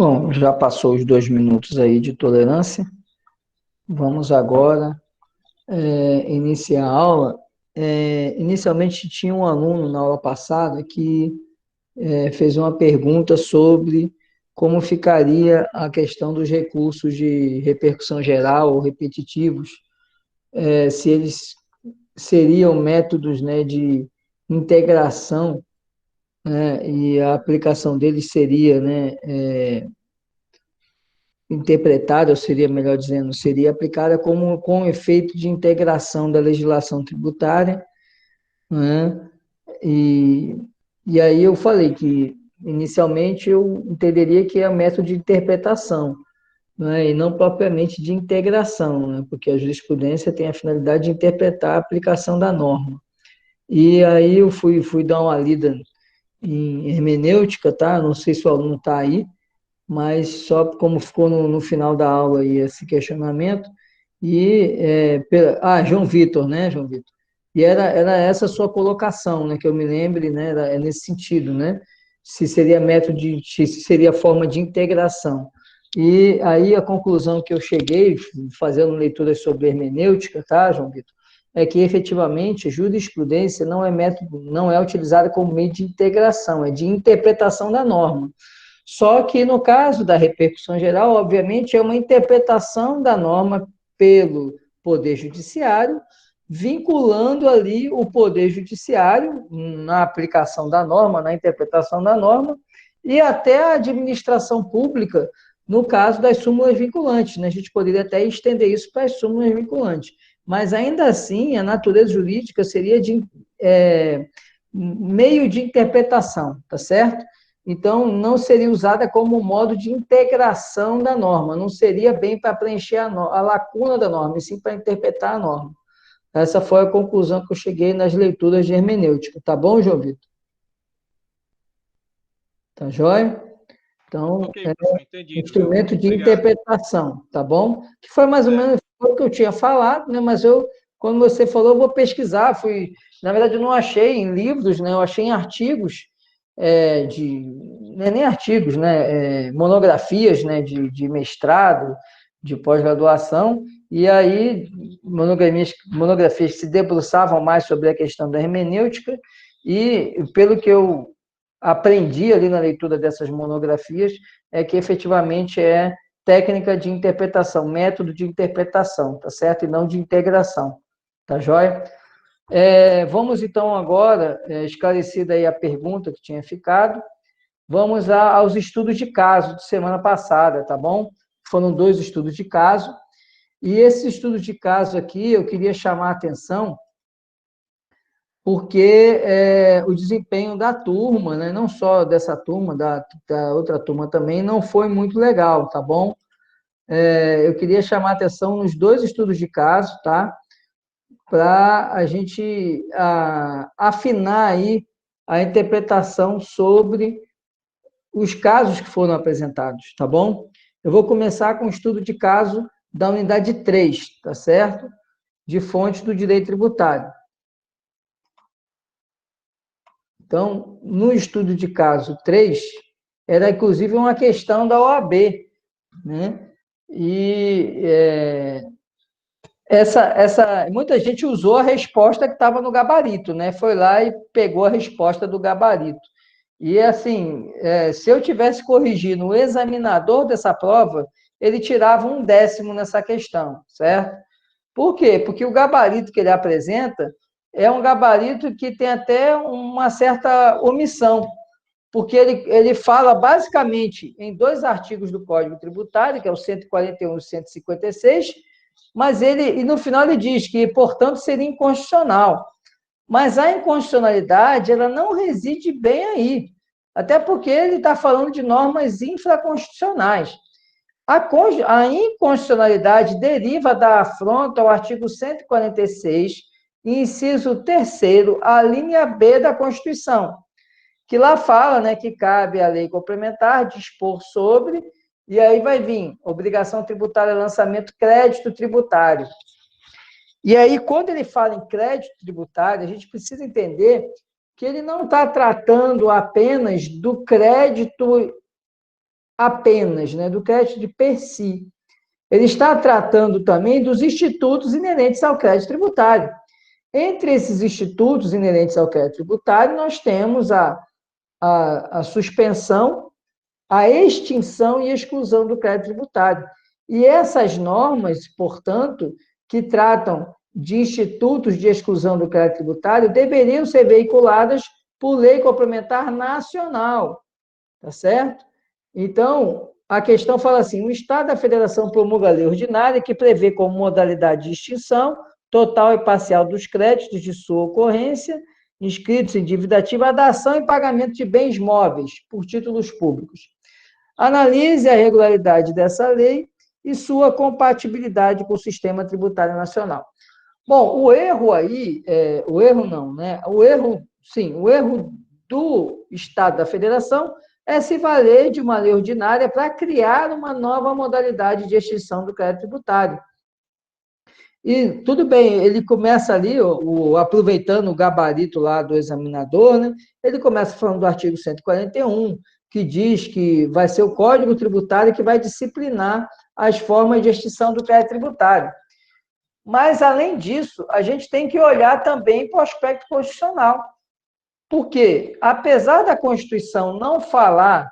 Bom, já passou os 2 minutos aí de tolerância. Vamos agora iniciar a aula. Inicialmente tinha um aluno na aula passada que fez uma pergunta sobre como ficaria a questão dos recursos de repercussão geral ou repetitivos, se eles seriam métodos, né, de integração, né, e a aplicação deles seria, né, interpretada, ou seria melhor dizendo, seria aplicada com efeito de integração da legislação tributária, né? E, e aí eu falei que, inicialmente, eu entenderia que é um método de interpretação, né? E não propriamente de integração, né? Porque a jurisprudência tem a finalidade de interpretar a aplicação da norma. E aí eu fui dar uma lida em hermenêutica, tá? Não sei se o aluno está aí, mas só como ficou no final da aula aí esse questionamento, João Vitor, né, João Vitor? E era essa a sua colocação, né, que eu me lembre, né, é nesse sentido, né, se seria método se seria forma de integração. E aí a conclusão que eu cheguei, fazendo leituras sobre hermenêutica, tá, João Vitor? É que efetivamente jurisprudência não é método, não é utilizada como meio de integração, é de interpretação da norma. Só que, no caso da repercussão geral, obviamente, é uma interpretação da norma pelo Poder Judiciário, vinculando ali o Poder Judiciário na aplicação da norma, na interpretação da norma, e até a administração pública, no caso das súmulas vinculantes, né? A gente poderia até estender isso para as súmulas vinculantes. Mas, ainda assim, a natureza jurídica seria de meio de interpretação, tá certo? Então, não seria usada como modo de integração da norma, não seria bem para preencher a lacuna da norma, e sim para interpretar a norma. Essa foi a conclusão que eu cheguei nas leituras de hermenêutica. Tá bom, João Vitor? Tá joia? Então, Ok, professor, entendido, viu? instrumento de Obrigado. interpretação, tá bom? Que foi mais ou menos o que eu tinha falado, né? Mas quando você falou, eu vou pesquisar. Na verdade, eu não achei em livros, né? Eu achei em artigos não é nem artigos, né? Monografias, né? De mestrado, de pós-graduação, e aí monografias que se debruçavam mais sobre a questão da hermenêutica, e pelo que eu aprendi ali na leitura dessas monografias, é que efetivamente é técnica de interpretação, método de interpretação, tá certo? E não de integração, tá joia? Vamos então agora, esclarecida aí a pergunta que tinha ficado, vamos aos estudos de caso de semana passada, tá bom? Foram 2 estudos de caso, e esse estudo de caso aqui eu queria chamar a atenção porque o desempenho da turma, né, não só dessa turma, da outra turma também, não foi muito legal, tá bom? Eu queria chamar a atenção nos 2 estudos de caso, tá? Para a gente afinar aí a interpretação sobre os casos que foram apresentados, tá bom? Eu vou começar com o estudo de caso da unidade 3, tá certo? De fontes do direito tributário. Então, no estudo de caso 3, era inclusive uma questão da OAB, né? E muita gente usou a resposta que estava no gabarito, né? Foi lá e pegou a resposta do gabarito. E, assim, se eu tivesse corrigido o examinador dessa prova, ele tirava 1/10 nessa questão, certo? Por quê? Porque o gabarito que ele apresenta é um gabarito que tem até uma certa omissão, porque ele fala basicamente em 2 artigos do Código Tributário, que é o 141 e o 156, mas e no final ele diz que, portanto, seria inconstitucional. Mas a inconstitucionalidade, ela não reside bem aí, até porque ele está falando de normas infraconstitucionais. A inconstitucionalidade deriva da afronta ao artigo 146, inciso 3º, a linha B da Constituição, que lá fala, né, que cabe à lei complementar dispor sobre, e aí vai vir obrigação tributária, lançamento, crédito tributário. E aí, quando ele fala em crédito tributário, a gente precisa entender que ele não está tratando apenas do crédito apenas, né, do crédito de per si. Ele está tratando também dos institutos inerentes ao crédito tributário. Entre esses institutos inerentes ao crédito tributário, nós temos a suspensão, a extinção e exclusão do crédito tributário. E essas normas, portanto, que tratam de institutos de exclusão do crédito tributário, deveriam ser veiculadas por lei complementar nacional, tá certo? Então, a questão fala assim: o Estado da Federação promulga a lei ordinária que prevê como modalidade de extinção total e parcial dos créditos de sua ocorrência, inscritos em dívida ativa, a dação e pagamento de bens móveis por títulos públicos. Analise a regularidade dessa lei e sua compatibilidade com o sistema tributário nacional. Bom, o erro aí, o erro não, né? O erro do Estado da Federação é se valer de uma lei ordinária para criar uma nova modalidade de extinção do crédito tributário. E tudo bem, ele começa ali, aproveitando o gabarito lá do examinador, né? Ele começa falando do artigo 141, que diz que vai ser o Código Tributário que vai disciplinar as formas de extinção do crédito tributário. Mas, além disso, a gente tem que olhar também para o aspecto constitucional. Porque, apesar da Constituição não falar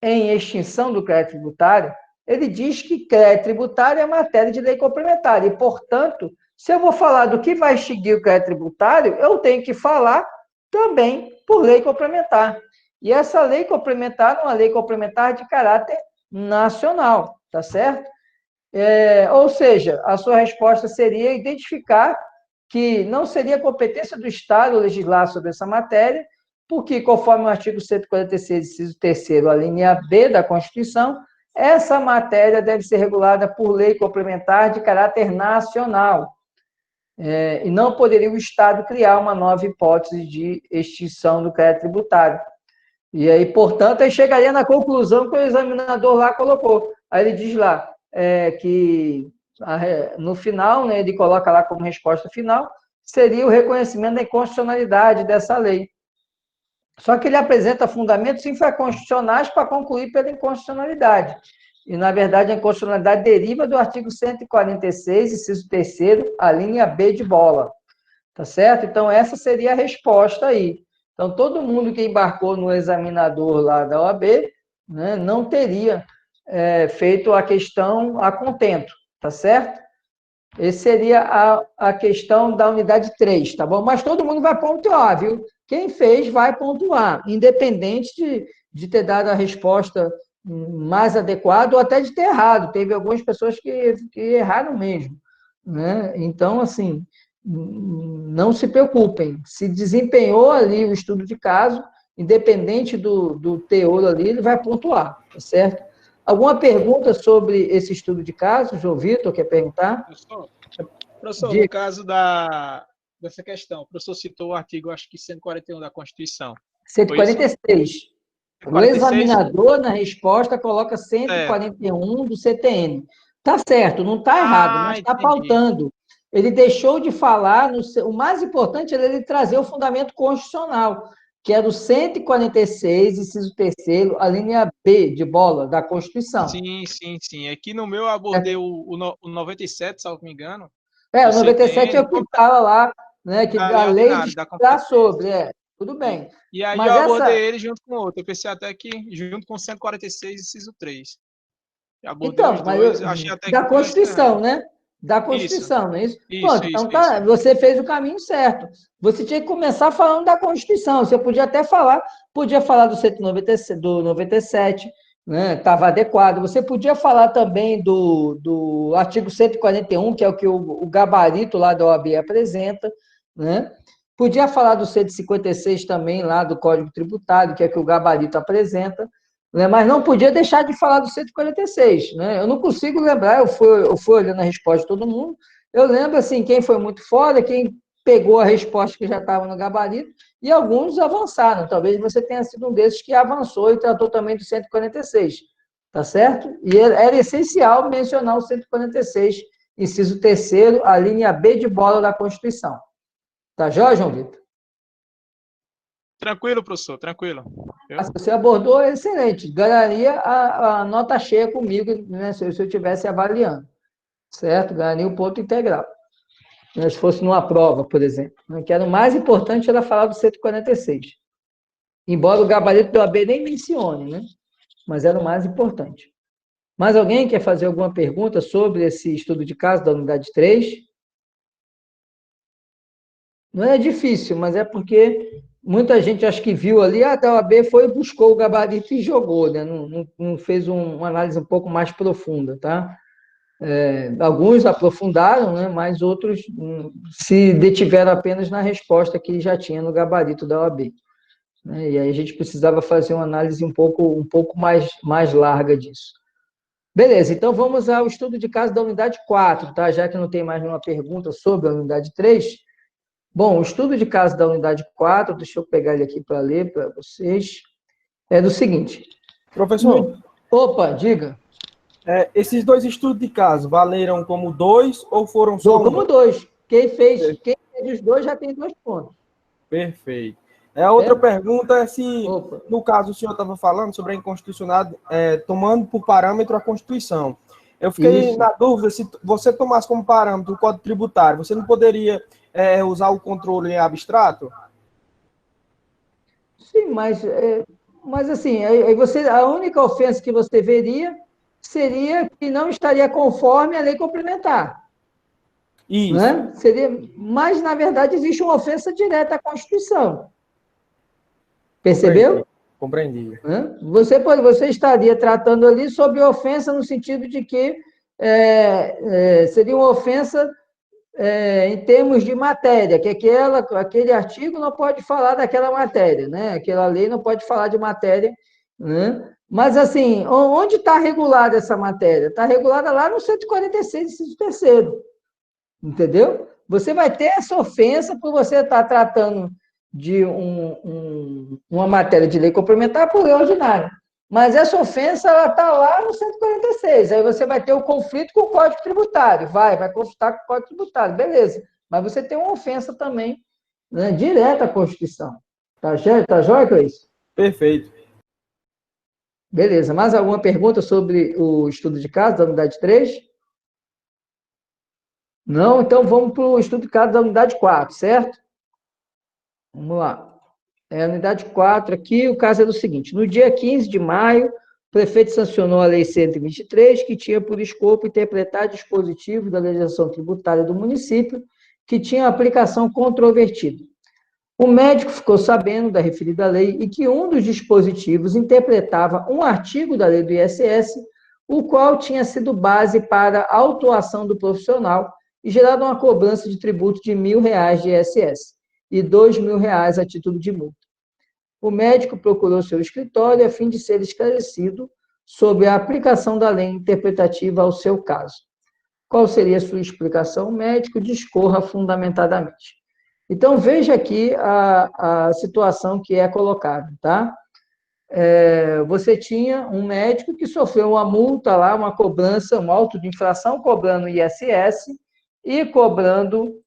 em extinção do crédito tributário, ele diz que crédito tributário é matéria de lei complementar. E, portanto, se eu vou falar do que vai extinguir o crédito tributário, eu tenho que falar também por lei complementar. E essa lei complementar é uma lei complementar de caráter nacional, tá certo? Ou seja, a sua resposta seria identificar que não seria competência do Estado legislar sobre essa matéria, porque, conforme o artigo 146, inciso 3º, a linha B da Constituição, essa matéria deve ser regulada por lei complementar de caráter nacional. E não poderia o Estado criar uma nova hipótese de extinção do crédito tributário. E aí, portanto, aí chegaria na conclusão que o examinador lá colocou. Aí ele diz lá que, no final, né, ele coloca lá como resposta final, seria o reconhecimento da inconstitucionalidade dessa lei. Só que ele apresenta fundamentos infraconstitucionais para concluir pela inconstitucionalidade. E, na verdade, a inconstitucionalidade deriva do artigo 146, inciso 3º, a linha B de bola. Tá certo? Então, essa seria a resposta aí. Então, todo mundo que embarcou no examinador lá da OAB, né, não teria feito a questão a contento, tá certo? Essa seria a questão da unidade 3, tá bom? Mas todo mundo vai pontuar, viu? Quem fez vai pontuar, independente de ter dado a resposta mais adequada ou até de ter errado. Teve algumas pessoas que erraram mesmo, né? Então, assim, não se preocupem. Se desempenhou ali o estudo de caso, independente do teor ali, ele vai pontuar, tá certo? Alguma pergunta sobre esse estudo de caso? João Vitor, quer perguntar? Professor, no caso dessa questão, o professor citou o artigo, acho que 141 da Constituição. 146. O examinador, na resposta, coloca 141 do CTN. Tá certo, não está errado, mas está pautando. Ele deixou de falar, o mais importante é ele trazer o fundamento constitucional, que é do 146, inciso 3º, a linha B de bola da Constituição. Sim. Aqui no meu eu abordei o 97, salvo me engano. O 97 é o que fala lá, né, que a lei está sobre, tudo bem. E aí eu abordei ele junto com outro, eu pensei até que junto com 146, inciso 3. Eu abordei os dois, achei até da Constituição, né? Da Constituição, não é isso? Pronto, então tá, você fez o caminho certo. Você tinha que começar falando da Constituição. Você podia até falar, do 197, do 97, né? Estava adequado. Você podia falar também do artigo 141, que é o que o gabarito lá da OAB apresenta, né? Podia falar do 156 também, lá do Código Tributário, que é o que o gabarito apresenta, né? Mas não podia deixar de falar do 146, né? Eu não consigo lembrar, eu fui olhando a resposta de todo mundo, eu lembro, assim, quem foi muito foda, quem pegou a resposta que já estava no gabarito, e alguns avançaram. Talvez você tenha sido um desses que avançou e tratou também do 146, tá certo? E era essencial mencionar o 146, inciso 3º, a linha B de bola da Constituição. Tá joia, João Vitor? Tranquilo, professor, tranquilo. Você abordou, excelente. Ganharia a nota cheia comigo, né, se eu estivesse avaliando, certo? Ganharia um ponto integral. Né, se fosse numa prova, por exemplo. Né, que era o mais importante era falar do 146. Embora o gabarito do AB nem mencione, né? Mas era o mais importante. Mais alguém quer fazer alguma pergunta sobre esse estudo de caso da unidade 3? Não é difícil, mas é porque muita gente acho que viu ali, a da OAB foi, buscou o gabarito e jogou, né? Não fez uma análise um pouco mais profunda, tá? Alguns aprofundaram, né? Mas outros se detiveram apenas na resposta que já tinha no gabarito da OAB. Né? E aí a gente precisava fazer uma análise um pouco mais larga disso. Beleza, então vamos ao estudo de caso da unidade 4, tá? Já que não tem mais nenhuma pergunta sobre a unidade 3. Bom, o estudo de caso da unidade 4, deixa eu pegar ele aqui para ler para vocês, é do seguinte. Professor. Opa, diga. Esses dois estudos de caso valeram como 2 ou foram só um? Como 2. Quem fez os 2 já tem 2 pontos. Perfeito. A outra pergunta é se, no caso, o senhor estava falando sobre a inconstitucionalidade, tomando por parâmetro a Constituição. Eu fiquei na dúvida, se você tomasse como parâmetro o Código Tributário, você não poderia usar o controle em abstrato? Sim, mas assim, aí a única ofensa que você veria seria que não estaria conforme a lei complementar. Isso. Né? Mas, na verdade, existe uma ofensa direta à Constituição. Percebeu? Compreendi. Você estaria tratando ali sobre ofensa no sentido de que seria uma ofensa em termos de matéria, que aquele artigo não pode falar daquela matéria, né? Aquela lei não pode falar de matéria, né? Mas, assim, onde está regulada essa matéria? Está regulada lá no 146, inciso 3º, entendeu? Você vai ter essa ofensa por você estar tratando de uma matéria de lei complementar por lei ordinária. Mas essa ofensa, ela está lá no 146. Aí você vai ter o conflito com o Código Tributário. Vai conflitar com o Código Tributário, beleza. Mas você tem uma ofensa também, né, direta à Constituição. Tá jóia com isso? Perfeito. Beleza. Mais alguma pergunta sobre o estudo de caso da unidade 3? Não? Então vamos para o estudo de caso da unidade 4, certo? Vamos lá. A unidade 4 aqui, o caso é do seguinte: no dia 15 de maio, o prefeito sancionou a Lei 123, que tinha por escopo interpretar dispositivos da legislação tributária do município que tinham aplicação controvertida. O médico ficou sabendo da referida lei e que um dos dispositivos interpretava um artigo da lei do ISS, o qual tinha sido base para a autuação do profissional e gerado uma cobrança de tributo de R$1.000 de ISS e R$2.000 a título de multa. O médico procurou seu escritório a fim de ser esclarecido sobre a aplicação da lei interpretativa ao seu caso. Qual seria a sua explicação? O médico discorra fundamentadamente. Então, veja aqui a situação que é colocada, tá? Você tinha um médico que sofreu uma multa lá, uma cobrança, um auto de infração, cobrando ISS e cobrando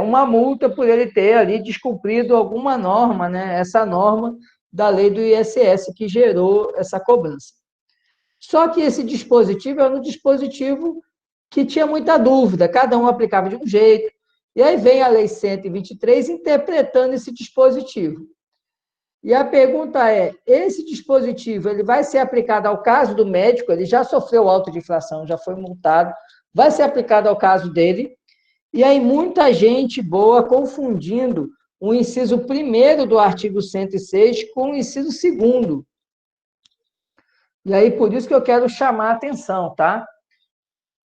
uma multa por ele ter ali descumprido alguma norma, né? Essa norma da lei do ISS que gerou essa cobrança. Só que esse dispositivo era um dispositivo que tinha muita dúvida, cada um aplicava de um jeito, e aí vem a Lei 123 interpretando esse dispositivo. E a pergunta é, esse dispositivo ele vai ser aplicado ao caso do médico, ele já sofreu auto de infração, já foi multado, vai ser aplicado ao caso dele. E aí muita gente boa confundindo o inciso 1º do artigo 106 com o inciso 2º. E aí por isso que eu quero chamar a atenção, tá?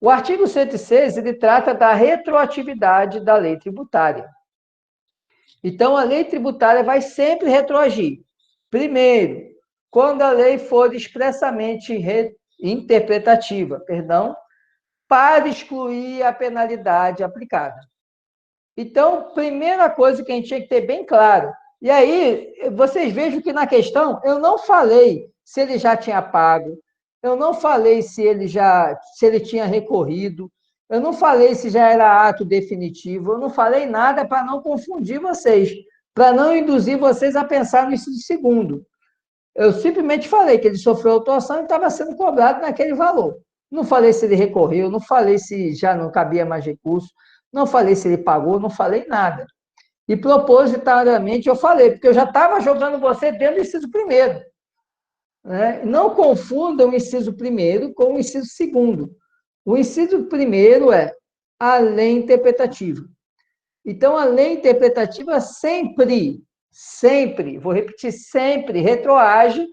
O artigo 106, ele trata da retroatividade da lei tributária. Então, a lei tributária vai sempre retroagir. Primeiro, quando a lei for expressamente interpretativa, para excluir a penalidade aplicada. Então, primeira coisa que a gente tinha que ter bem claro. E aí, vocês vejam que na questão, eu não falei se ele já tinha pago, eu não falei se ele tinha recorrido, eu não falei se já era ato definitivo, eu não falei nada para não confundir vocês. para não induzir vocês a pensar no inciso segundo. Eu simplesmente falei que ele sofreu autuação e estava sendo cobrado naquele valor. Não falei se ele recorreu, não falei se já não cabia mais recurso, não falei se ele pagou, não falei nada. E propositariamente eu falei, porque eu já estava jogando você dentro do inciso primeiro. Né? Não confundam o inciso primeiro com o inciso segundo. O inciso primeiro é a lei interpretativa. Então, a lei interpretativa sempre, vou repetir, sempre retroage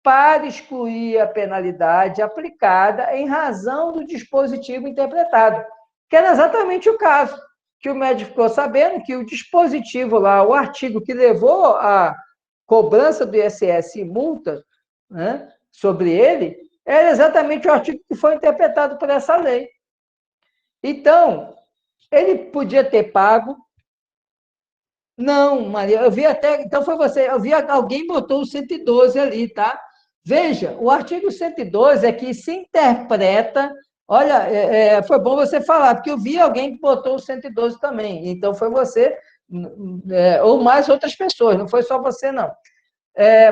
para excluir a penalidade aplicada em razão do dispositivo interpretado, que era exatamente o caso, que o médico ficou sabendo que o dispositivo lá, o artigo que levou a cobrança do ISS e multa, né, sobre ele, era exatamente o artigo que foi interpretado por essa lei. Então, ele podia ter pago. Não, Maria, eu vi até. Então foi você. Eu vi alguém botou o 112 ali, tá? Veja, o artigo 112 é que se interpreta. Olha, foi bom você falar, porque eu vi alguém que botou o 112 também. Então foi você, ou mais outras pessoas, não foi só você, não.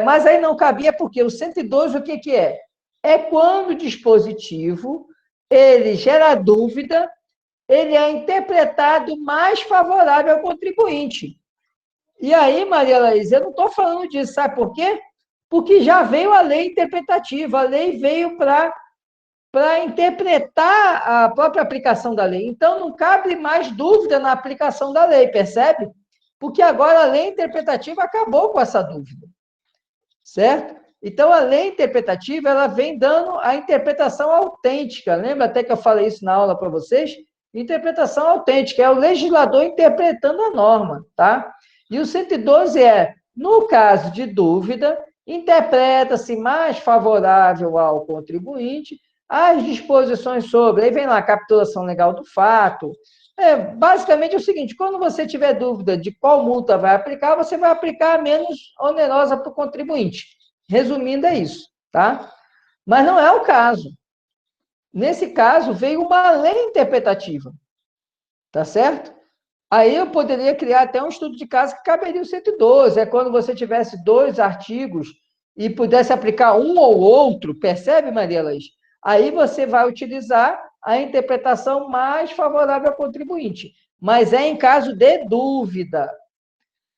Mas aí não cabia, porque o 112, o que, que é? É quando o dispositivo ele gera dúvida, ele é interpretado mais favorável ao contribuinte. E aí, Maria Laís, eu não estou falando disso, sabe por quê? Porque já veio a lei interpretativa, a lei veio para interpretar a própria aplicação da lei. Então, não cabe mais dúvida na aplicação da lei, percebe? Porque agora a lei interpretativa acabou com essa dúvida, certo? Então, a lei interpretativa, ela vem dando a interpretação autêntica. Lembra até que eu falei isso na aula para vocês? Interpretação autêntica, é o legislador interpretando a norma, tá? E o 112 é, no caso de dúvida, interpreta-se mais favorável ao contribuinte as disposições sobre, aí vem lá, capitulação legal do fato. Basicamente é o seguinte, quando você tiver dúvida de qual multa vai aplicar, você vai aplicar a menos onerosa para o contribuinte. Resumindo, é isso, tá? Mas não é o caso. Nesse caso, veio uma lei interpretativa, tá certo? Aí eu poderia criar até um estudo de caso que caberia o 112, é quando você tivesse dois artigos e pudesse aplicar um ou outro, percebe, Maria Laís? Aí você vai utilizar a interpretação mais favorável ao contribuinte, mas é em caso de dúvida.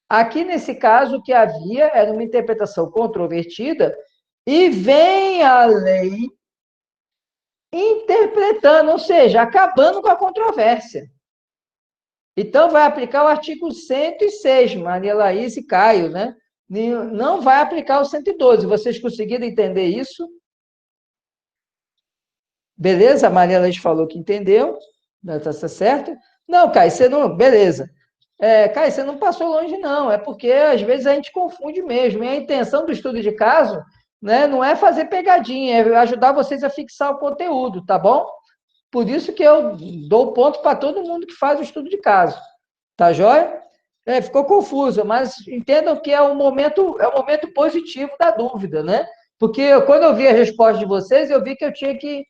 Aqui, nesse caso, o que havia era uma interpretação controvertida e vem a lei interpretando, ou seja, acabando com a controvérsia. Então, vai aplicar o artigo 106, Maria Laís e Caio, né? Não vai aplicar o 112. Vocês conseguiram entender isso? Beleza? A Maria Laís falou que entendeu. Está certo? Não, Caio, você não... Beleza. Caio, você não passou longe, não. É porque, às vezes, a gente confunde mesmo. E a intenção do estudo de caso, né, não é fazer pegadinha, é ajudar vocês a fixar o conteúdo, tá bom? Por isso que eu dou ponto para todo mundo que faz o estudo de caso. Tá joia? Ficou confuso, mas entendam que é o momento positivo da dúvida, né? Porque quando eu vi a resposta de vocês, eu vi que eu tinha que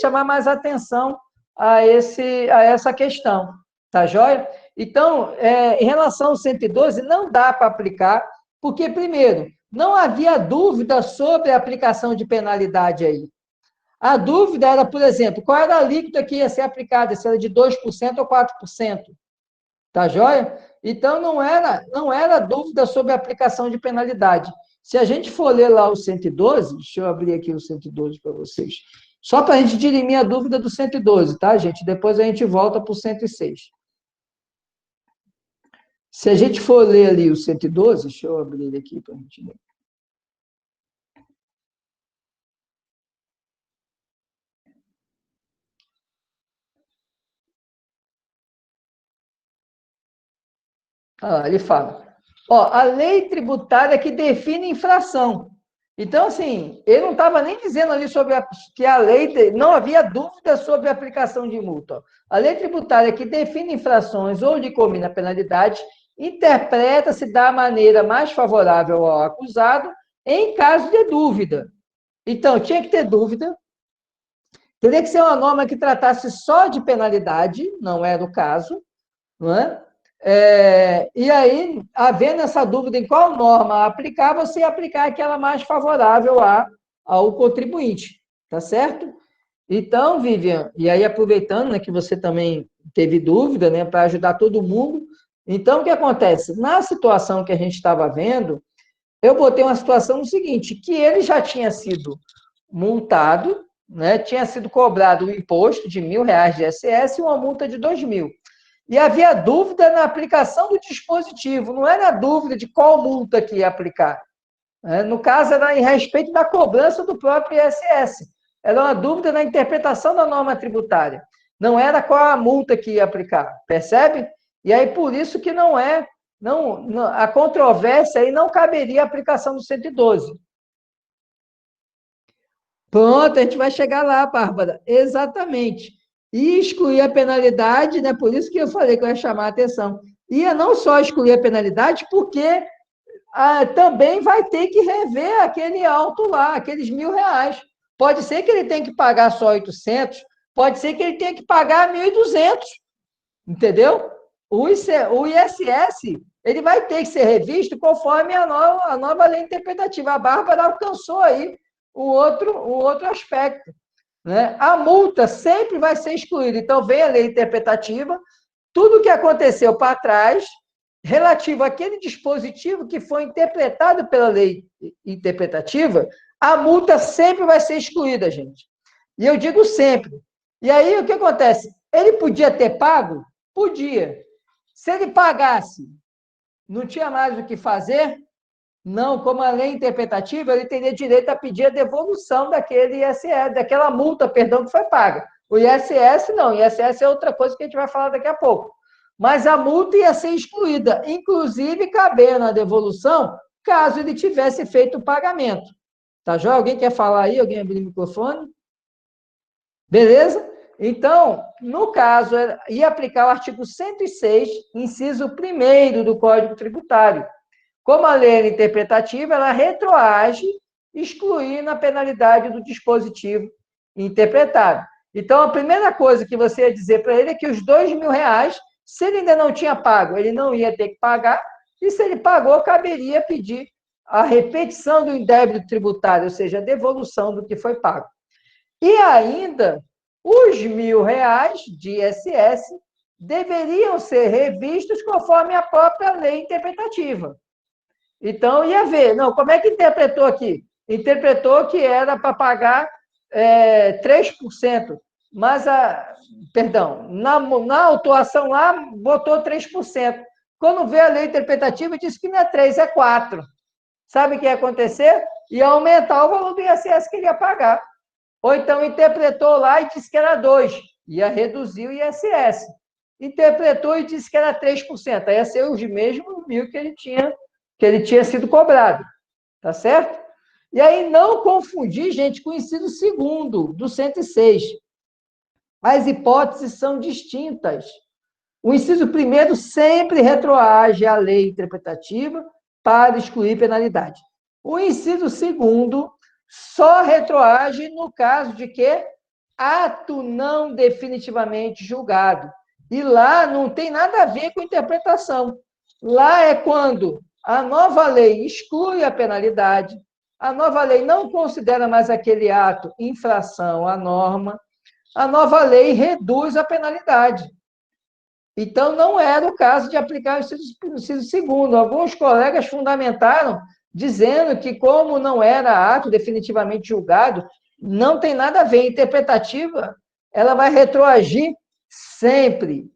chamar mais atenção a essa questão. Tá joia? Então, em relação ao 112, não dá para aplicar, porque, primeiro, não havia dúvida sobre a aplicação de penalidade aí. A dúvida era, por exemplo, qual era a alíquota que ia ser aplicada, se era de 2% ou 4%. Tá joia? Então, não era dúvida sobre a aplicação de penalidade. Se a gente for ler lá o 112, deixa eu abrir aqui o 112 para vocês, só para a gente dirimir a dúvida do 112, tá, gente? Depois a gente volta para o 106. Se a gente for ler ali o 112, deixa eu abrir ele aqui para a gente ler. Ele fala, a lei tributária que define infração. Então, assim, ele não estava nem dizendo ali sobre que a lei, não havia dúvida sobre a aplicação de multa. A lei tributária que define infrações ou lhe combina penalidade, interpreta-se da maneira mais favorável ao acusado em caso de dúvida. Então, tinha que ter dúvida, teria que ser uma norma que tratasse só de penalidade, não era o caso, não é? E aí, havendo essa dúvida em qual norma aplicar, você ia aplicar aquela mais favorável ao contribuinte, tá certo? Então, Vivian, e aí aproveitando, né, que você também teve dúvida, né, para ajudar todo mundo, então o que acontece? Na situação que a gente estava vendo, eu botei uma situação no seguinte, que ele já tinha sido multado, né, tinha sido cobrado um imposto de R$ 1.000 de ISS e uma multa de 2.000. E havia dúvida na aplicação do dispositivo, não era dúvida de qual multa que ia aplicar. No caso, era em respeito da cobrança do próprio ISS. Era uma dúvida na interpretação da norma tributária. Não era qual a multa que ia aplicar, percebe? E aí, por isso que a controvérsia aí não caberia a aplicação do 112. Pronto, a gente vai chegar lá, Bárbara. Exatamente. E excluir a penalidade, né? Por isso que eu falei que eu ia chamar a atenção. Ia não só excluir a penalidade, porque também vai ter que rever aquele auto lá, aqueles R$ 1.000. Pode ser que ele tenha que pagar só 800, pode ser que ele tenha que pagar 1.200, entendeu? O ISS, ele vai ter que ser revisto conforme a nova lei interpretativa. A Bárbara alcançou aí o outro aspecto, né? A multa sempre vai ser excluída. Então, vem a lei interpretativa, tudo que aconteceu para trás, relativo àquele dispositivo que foi interpretado pela lei interpretativa, a multa sempre vai ser excluída, gente. E eu digo sempre. E aí, o que acontece? Ele podia ter pago? Podia. Se ele pagasse, não tinha mais o que fazer? Não, como a lei interpretativa, ele teria direito a pedir a devolução daquele ISS, daquela multa, perdão, que foi paga. O ISS, não. O ISS é outra coisa que a gente vai falar daqui a pouco. Mas a multa ia ser excluída, inclusive cabendo a devolução, caso ele tivesse feito o pagamento. Tá, João? Alguém quer falar aí? Alguém abrir o microfone? Beleza? Então, no caso, ia aplicar o artigo 106, inciso 1º do Código Tributário. Como a lei era interpretativa, ela retroage, excluindo a penalidade do dispositivo interpretado. Então, a primeira coisa que você ia dizer para ele é que os R$ 2.000, se ele ainda não tinha pago, ele não ia ter que pagar, e se ele pagou, caberia pedir a repetição do indébito tributário, ou seja, a devolução do que foi pago. E ainda, os R$ 1.000 de ISS deveriam ser revistos conforme a própria lei interpretativa. Então, ia ver, não, como é que interpretou aqui? Interpretou que era para pagar 3%, mas na autuação lá, botou 3%. Quando veio a lei interpretativa, disse que não é 3%, é 4%. Sabe o que ia acontecer? Ia aumentar o valor do ISS que ele ia pagar. Ou então interpretou lá e disse que era 2%, ia reduzir o ISS. Interpretou e disse que era 3%, aí ia ser os mesmos 1.000 que ele tinha sido cobrado. Tá certo? E aí não confundir, gente, com o inciso 2º do 106. As hipóteses são distintas. O inciso 1º sempre retroage à lei interpretativa para excluir penalidade. O inciso 2º só retroage no caso de que ato não definitivamente julgado. E lá não tem nada a ver com interpretação. Lá é quando a nova lei exclui a penalidade, a nova lei não considera mais aquele ato infração à norma, a nova lei reduz a penalidade. Então, não era o caso de aplicar o inciso 2º. Alguns colegas fundamentaram dizendo que, como não era ato definitivamente julgado, não tem nada a ver. A interpretativa, ela vai retroagir sempre.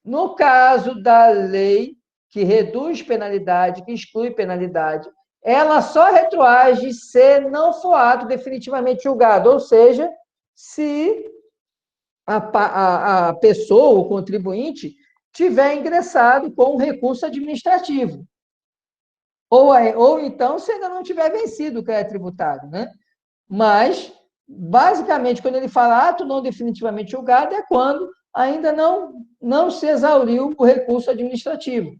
No caso da lei que reduz penalidade, que exclui penalidade, ela só retroage se não for ato definitivamente julgado, ou seja, se a pessoa, o contribuinte, tiver ingressado com um recurso administrativo. Ou então, se ainda não tiver vencido o crédito tributário, né? Mas, basicamente, quando ele fala ato não definitivamente julgado, é quando ainda não se exauriu o recurso administrativo.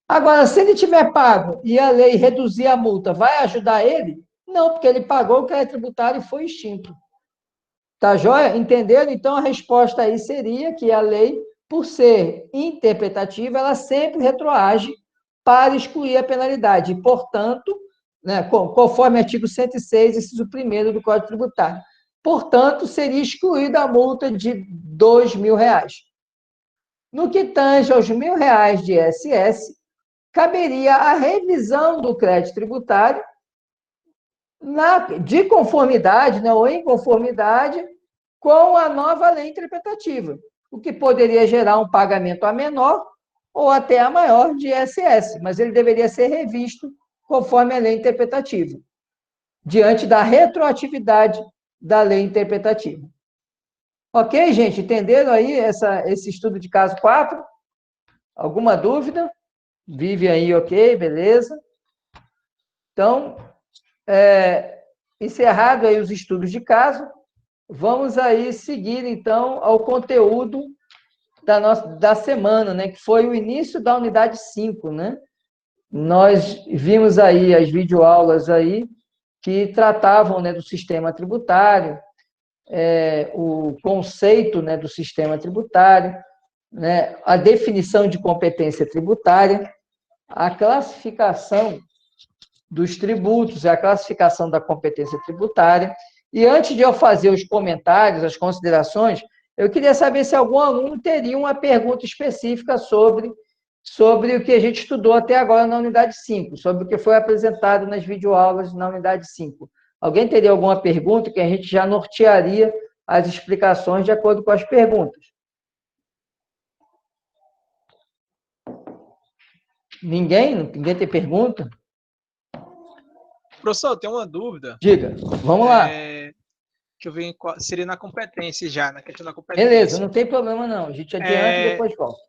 Agora, se ele tiver pago e a lei reduzir a multa, vai ajudar ele? Não, porque ele pagou o crédito tributário e foi extinto. Tá joia? Entenderam? Então, a resposta aí seria que a lei por ser interpretativa, ela sempre retroage para excluir a penalidade. E, portanto, né, conforme artigo 106, inciso 1º do Código Tributário. Portanto, seria excluída a multa de R$2.000. No que tange aos R$1.000 de ISS, caberia a revisão do crédito tributário de conformidade, né, ou em conformidade com a nova lei interpretativa, o que poderia gerar um pagamento a menor ou até a maior de ISS, mas ele deveria ser revisto conforme a lei interpretativa, diante da retroatividade da lei interpretativa. Ok, gente? Entenderam aí esse estudo de caso 4? Alguma dúvida? Vive aí, ok, beleza. Então, encerrado aí os estudos de caso, vamos aí seguir, então, ao conteúdo da semana, né, que foi o início da unidade 5, né? Nós vimos aí as videoaulas aí que tratavam, né, do sistema tributário, o conceito, né, do sistema tributário, né, a definição de competência tributária, a classificação dos tributos e a classificação da competência tributária. E antes de eu fazer os comentários, as considerações, eu queria saber se algum aluno teria uma pergunta específica sobre o que a gente estudou até agora na unidade 5, sobre o que foi apresentado nas videoaulas na unidade 5. Alguém teria alguma pergunta que a gente já nortearia as explicações de acordo com as perguntas? Ninguém tem pergunta? Professor, eu tenho uma dúvida. Diga, vamos lá. Que eu venho, seria na competência já, na questão da competência. Beleza, não tem problema não. A gente adianta e depois volta.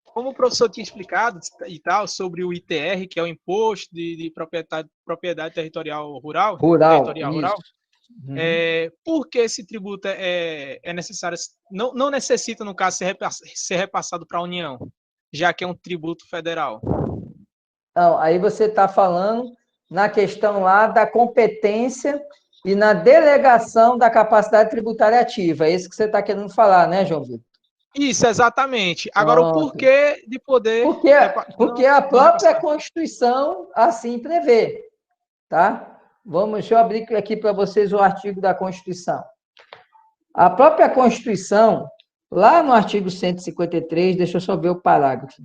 Como o professor tinha explicado e tal, sobre o ITR, que é o Imposto de Propriedade Territorial Rural. Rural. Por que esse tributo é necessário? Não necessita, no caso, ser repassado para a União, já que é um tributo federal. Então, aí você está falando na questão lá da competência e na delegação da capacidade tributária ativa. É isso que você está querendo falar, né, João Vitor? Isso, exatamente. Agora, o porquê de poder... Porque a própria Constituição assim prevê, tá? Deixa eu abrir aqui para vocês o artigo da Constituição. A própria Constituição, lá no artigo 153, deixa eu só ver o parágrafo.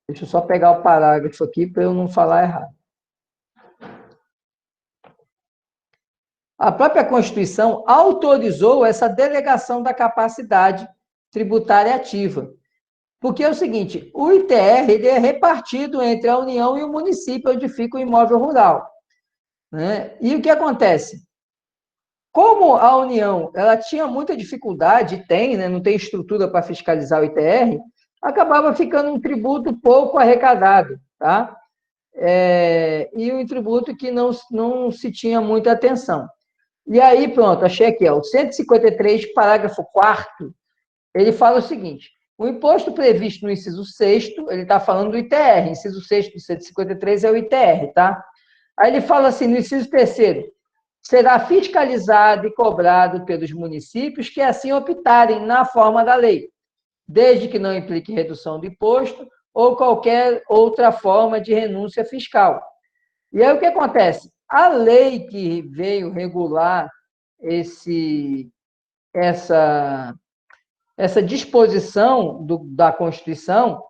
Deixa eu só pegar o parágrafo aqui para eu não falar errado. A própria Constituição autorizou essa delegação da capacidade tributária ativa. Porque é o seguinte, o ITR ele é repartido entre a União e o município onde fica o imóvel rural, né? E o que acontece? Como a União ela tinha muita dificuldade, né, não tem estrutura para fiscalizar o ITR, acabava ficando um tributo pouco arrecadado, tá? E um tributo que não se tinha muita atenção. E aí, pronto, achei aqui, ó, o 153, parágrafo 4º, ele fala o seguinte, o imposto previsto no inciso 6º, ele está falando do ITR, inciso 6º do 153 é o ITR, tá? Aí ele fala assim, no inciso 3º, será fiscalizado e cobrado pelos municípios que assim optarem na forma da lei, desde que não implique redução do imposto ou qualquer outra forma de renúncia fiscal. E aí o que acontece? A lei que veio regular essa disposição da Constituição,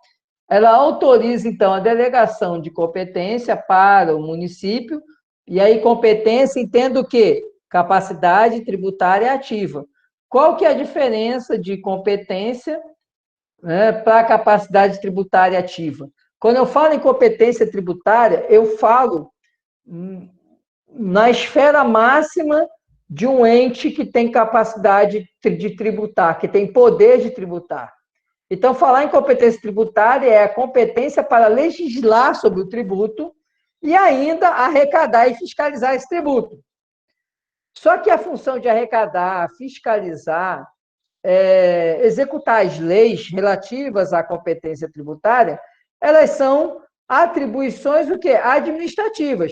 ela autoriza, então, a delegação de competência para o município, e aí competência entendo o quê? Capacidade tributária ativa. Qual que é a diferença de competência, né, para a capacidade tributária ativa? Quando eu falo em competência tributária, eu falo na esfera máxima de um ente que tem capacidade de tributar, que tem poder de tributar. Então, falar em competência tributária é a competência para legislar sobre o tributo e ainda arrecadar e fiscalizar esse tributo. Só que a função de arrecadar, fiscalizar, executar as leis relativas à competência tributária, elas são atribuições o quê? Administrativas.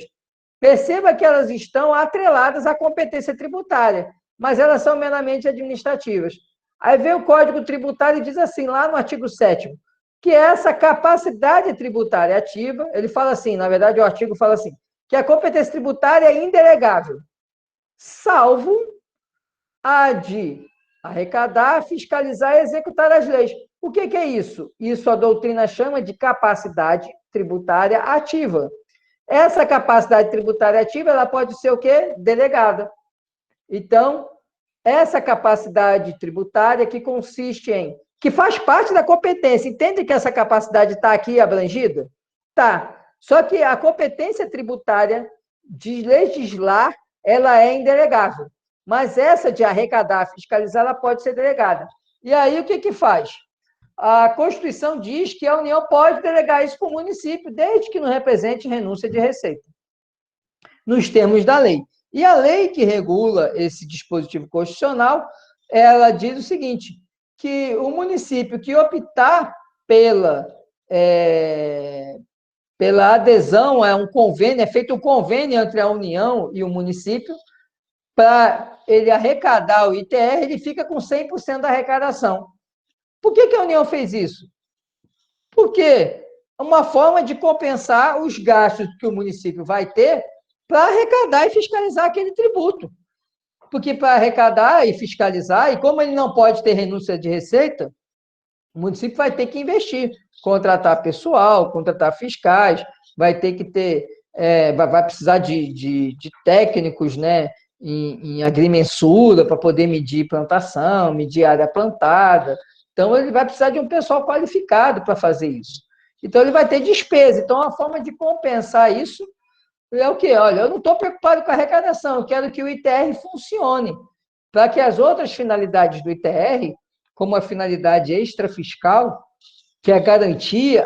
Perceba que elas estão atreladas à competência tributária, mas elas são meramente administrativas. Aí vem o Código Tributário e diz assim, lá no artigo 7º, que essa capacidade tributária ativa, ele fala assim, na verdade o artigo fala assim, que a competência tributária é indelegável, salvo a de arrecadar, fiscalizar e executar as leis. O que é isso? Isso a doutrina chama de capacidade tributária ativa. Essa capacidade tributária ativa, ela pode ser o quê? Delegada. Então, essa capacidade tributária que consiste em, que faz parte da competência, entende que essa capacidade está aqui abrangida? Tá. Só que a competência tributária de legislar, ela é indelegável. Mas essa de arrecadar, fiscalizar, ela pode ser delegada. E aí, o que faz? A Constituição diz que a União pode delegar isso para o município, desde que não represente renúncia de receita, nos termos da lei. E a lei que regula esse dispositivo constitucional, ela diz o seguinte, que o município que optar pela adesão a um convênio, é feito um convênio entre a União e o município, para ele arrecadar o ITR, ele fica com 100% da arrecadação. Por que a União fez isso? Porque é uma forma de compensar os gastos que o município vai ter para arrecadar e fiscalizar aquele tributo. Porque para arrecadar e fiscalizar, e como ele não pode ter renúncia de receita, o município vai ter que investir, contratar pessoal, contratar fiscais, vai ter que ter, vai precisar de técnicos, né, em agrimensura para poder medir plantação, medir área plantada. Então, ele vai precisar de um pessoal qualificado para fazer isso. Então, ele vai ter despesa. Então, a forma de compensar isso é o quê? Olha, eu não estou preocupado com a arrecadação, eu quero que o ITR funcione, para que as outras finalidades do ITR, como a finalidade extrafiscal, que é garantir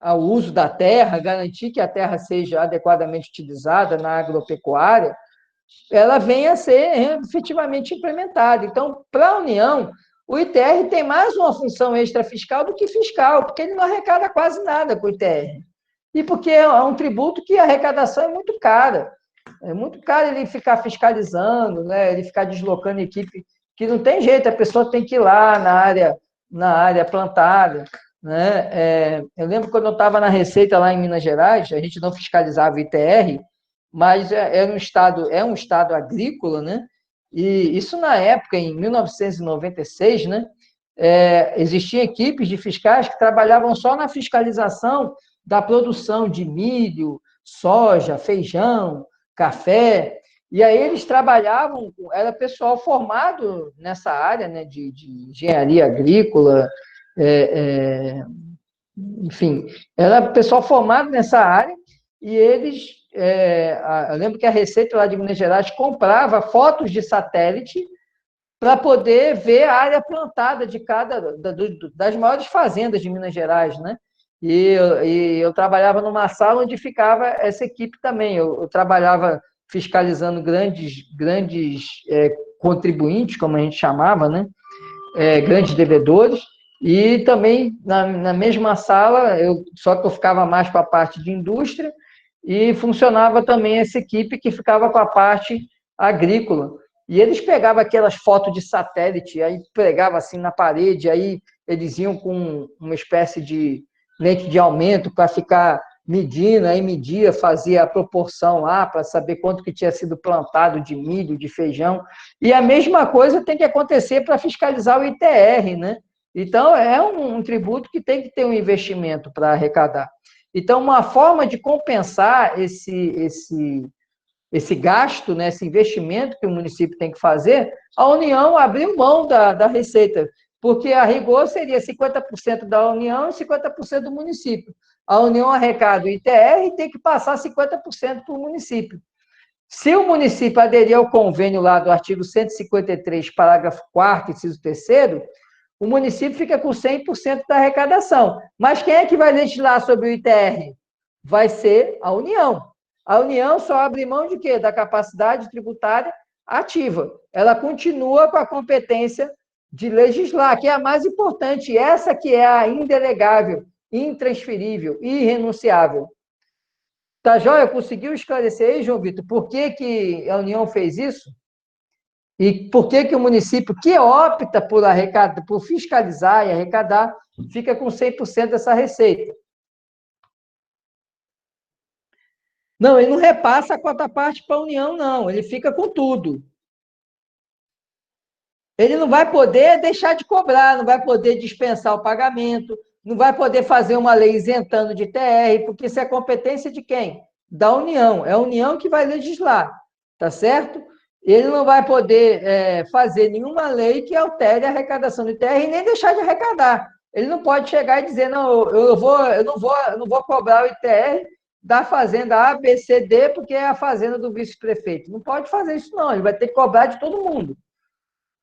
ao uso da terra, garantir que a terra seja adequadamente utilizada na agropecuária, ela venha a ser efetivamente implementada. Então, para a União, o ITR tem mais uma função extrafiscal do que fiscal, porque ele não arrecada quase nada com o ITR. E porque é um tributo que a arrecadação é muito cara. É muito caro ele ficar fiscalizando, né? Ele ficar deslocando equipe, que não tem jeito, a pessoa tem que ir lá na área plantada. Né? Eu lembro quando eu estava na Receita lá em Minas Gerais, a gente não fiscalizava o ITR, mas é um estado agrícola, né? E isso na época, em 1996, né? Existiam equipes de fiscais que trabalhavam só na fiscalização da produção de milho, soja, feijão, café, e aí eles trabalhavam, era pessoal formado nessa área, né, de engenharia agrícola, enfim, era pessoal formado nessa área, e eles, eu lembro que a Receita lá de Minas Gerais comprava fotos de satélite para poder ver a área plantada de das maiores fazendas de Minas Gerais, né? E eu trabalhava numa sala onde ficava essa equipe também. Eu trabalhava fiscalizando grandes contribuintes, como a gente chamava, né? Grandes devedores, e também na mesma sala, só que eu ficava mais com a parte de indústria, e funcionava também essa equipe que ficava com a parte agrícola. E eles pegavam aquelas fotos de satélite, aí pregavam assim na parede, aí eles iam com uma espécie de lente de aumento para ficar medindo, aí media, fazia a proporção lá para saber quanto que tinha sido plantado de milho, de feijão. E a mesma coisa tem que acontecer para fiscalizar o ITR, né? Então, é um tributo que tem que ter um investimento para arrecadar. Então, uma forma de compensar esse gasto, né, esse investimento que o município tem que fazer, a União abriu mão da receita, porque a rigor seria 50% da União e 50% do município. A União arrecada o ITR e tem que passar 50% para o município. Se o município aderir ao convênio lá do artigo 153, parágrafo 4º, inciso 3º, o município fica com 100% da arrecadação. Mas quem é que vai legislar sobre o ITR? Vai ser a União. A União só abre mão de quê? Da capacidade tributária ativa. Ela continua com a competência de legislar, que é a mais importante, essa que é a indelegável, intransferível, irrenunciável. Tá joia? Conseguiu esclarecer aí, João Vitor, por que a União fez isso? E por que que o município que opta por fiscalizar e arrecadar fica com 100% dessa receita? Não, ele não repassa a quarta parte para a União, não. Ele fica com tudo. Ele não vai poder deixar de cobrar, não vai poder dispensar o pagamento, não vai poder fazer uma lei isentando de TR, porque isso é competência de quem? Da União. É a União que vai legislar, tá certo? Ele não vai poder fazer nenhuma lei que altere a arrecadação de TR e nem deixar de arrecadar. Ele não pode chegar e dizer, não, eu não vou cobrar o ITR da fazenda A, B, C, D, porque é a fazenda do vice-prefeito. Não pode fazer isso, não. Ele vai ter que cobrar de todo mundo.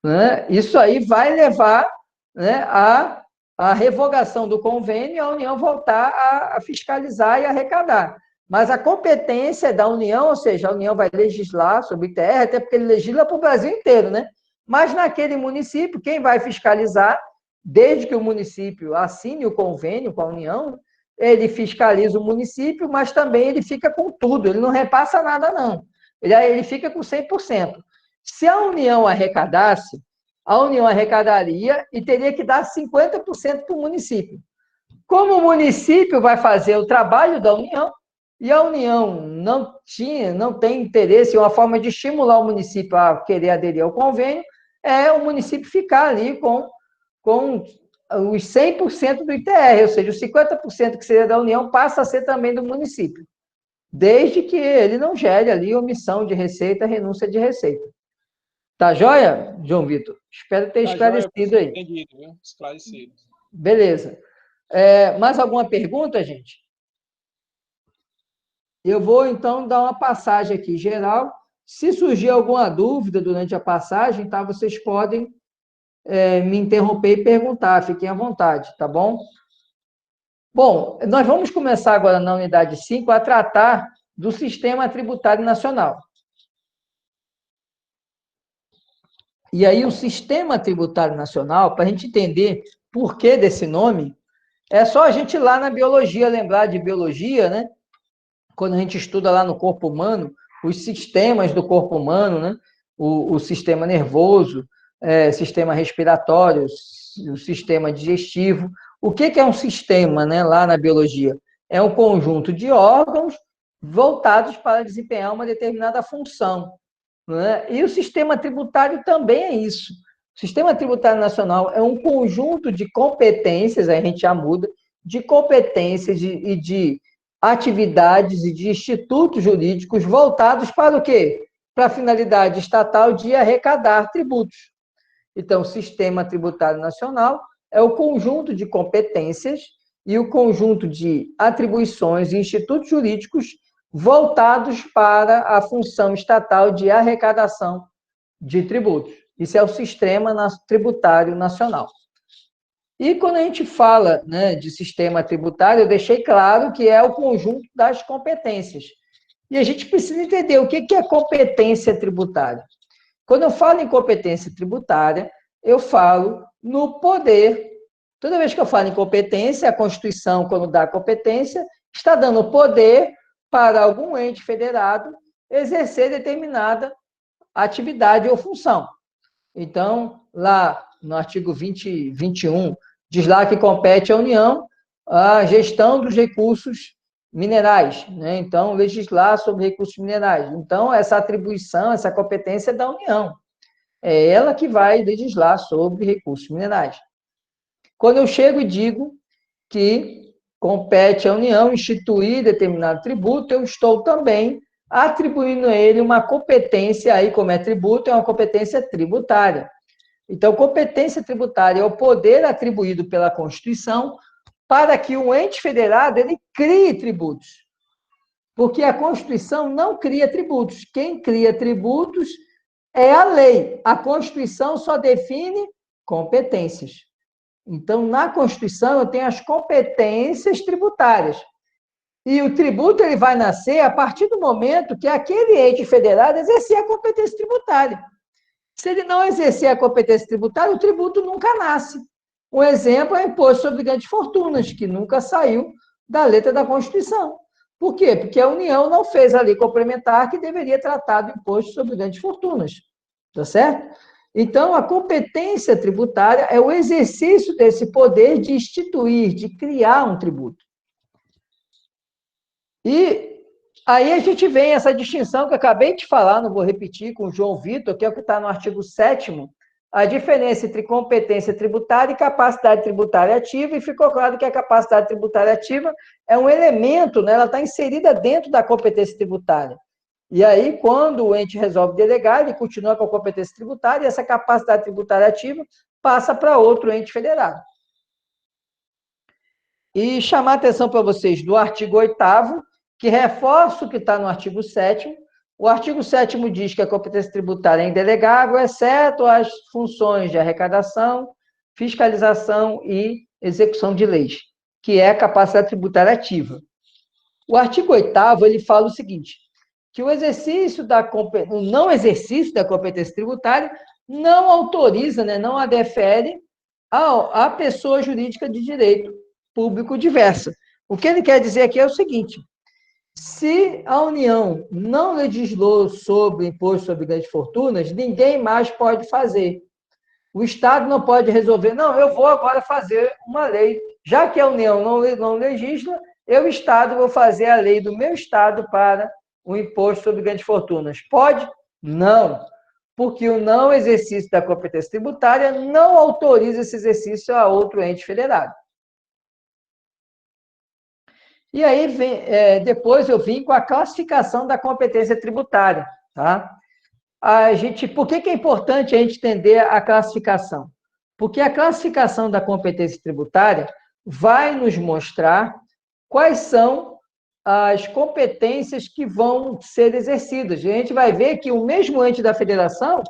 Né? Isso aí vai levar, né, à revogação do convênio e a União voltar a fiscalizar e arrecadar. Mas a competência é da União, ou seja, a União vai legislar sobre ITR, até porque ele legisla para o Brasil inteiro, né? Mas naquele município, quem vai fiscalizar, desde que o município assine o convênio com a União, ele fiscaliza o município, mas também ele fica com tudo, ele não repassa nada, não. Ele fica com 100%. Se a União arrecadasse, a União arrecadaria e teria que dar 50% para o município. Como o município vai fazer o trabalho da União, e a União não tem interesse, uma forma de estimular o município a querer aderir ao convênio, é o município ficar ali com os 100% do ITR, ou seja, os 50% que seria da União passa a ser também do município, desde que ele não gere ali omissão de receita, renúncia de receita. Tá joia, João Vitor? Espero ter esclarecido aí. Entendido, viu? Esclarecido. Beleza. Mais alguma pergunta, gente? Eu vou, então, dar uma passagem aqui geral. Se surgir alguma dúvida durante a passagem, tá? Vocês podem me interromper e perguntar. Fiquem à vontade, tá bom? Bom, nós vamos começar agora na unidade 5 a tratar do Sistema Tributário Nacional. E aí, o Sistema Tributário Nacional, para a gente entender por que desse nome, é só a gente ir lá na biologia, lembrar de biologia, né? Quando a gente estuda lá no corpo humano, os sistemas do corpo humano, né? O sistema nervoso, sistema respiratório, o sistema digestivo. O que é um sistema, né? Lá na biologia? É um conjunto de órgãos voltados para desempenhar uma determinada função. Né? E o sistema tributário também é isso. O Sistema Tributário Nacional é um conjunto de competências, a gente já muda, de competências e de atividades e de institutos jurídicos voltados para o quê? Para a finalidade estatal de arrecadar tributos. Então, o Sistema Tributário Nacional é o conjunto de competências e o conjunto de atribuições e institutos jurídicos voltados para a função estatal de arrecadação de tributos. Isso é o Sistema Tributário Nacional. E quando a gente fala, né, de sistema tributário, eu deixei claro que é o conjunto das competências. E a gente precisa entender o que é competência tributária. Quando eu falo em competência tributária, eu falo no poder. Toda vez que eu falo em competência, a Constituição, quando dá competência, está dando poder para algum ente federado exercer determinada atividade ou função. Então, lá no artigo 21, diz lá que compete à União a gestão dos recursos minerais, né? Então, legislar sobre recursos minerais. Então, essa atribuição, essa competência é da União. É ela que vai legislar sobre recursos minerais. Quando eu chego e digo que compete à União instituir determinado tributo, eu estou também atribuindo a ele uma competência, aí como é tributo, é uma competência tributária. Então, competência tributária é o poder atribuído pela Constituição para que o ente federado ele crie tributos. Porque a Constituição não cria tributos. Quem cria tributos é a lei. A Constituição só define competências. Então, na Constituição, eu tenho as competências tributárias. E o tributo ele vai nascer a partir do momento que aquele ente federado exercer a competência tributária. Se ele não exercer a competência tributária, o tributo nunca nasce. Um exemplo é o imposto sobre grandes fortunas, que nunca saiu da letra da Constituição. Por quê? Porque a União não fez a lei complementar que deveria tratar do imposto sobre grandes fortunas. Tá certo? Então, a competência tributária é o exercício desse poder de instituir, de criar um tributo. E aí a gente vem essa distinção que eu acabei de falar, não vou repetir, com o João Vitor, que é o que está no artigo 7º, a diferença entre competência tributária e capacidade tributária ativa, e ficou claro que a capacidade tributária ativa é um elemento, né, ela está inserida dentro da competência tributária. E aí, quando o ente resolve delegar, ele continua com a competência tributária, e essa capacidade tributária ativa passa para outro ente federado. E chamar a atenção para vocês do artigo 8º, que reforça o que está no artigo 7º. O artigo 7º diz que a competência tributária é indelegável, exceto as funções de arrecadação, fiscalização e execução de leis, que é a capacidade tributária ativa. O artigo 8º, ele fala o seguinte, que o não exercício da competência tributária não autoriza, né, não a defere a pessoa jurídica de direito público diversa. O que ele quer dizer aqui é o seguinte, se a União não legislou sobre o imposto sobre grandes fortunas, ninguém mais pode fazer. O Estado não pode resolver, não, eu vou agora fazer uma lei. Já que a União não legisla, eu, Estado, vou fazer a lei do meu Estado para o imposto sobre grandes fortunas. Pode? Não. Porque o não exercício da competência tributária não autoriza esse exercício a outro ente federado. E aí, depois eu vim com a classificação da competência tributária. Tá? Por que é importante a gente entender a classificação? Porque a classificação da competência tributária vai nos mostrar quais são as competências que vão ser exercidas. A gente vai ver que o mesmo ente da federação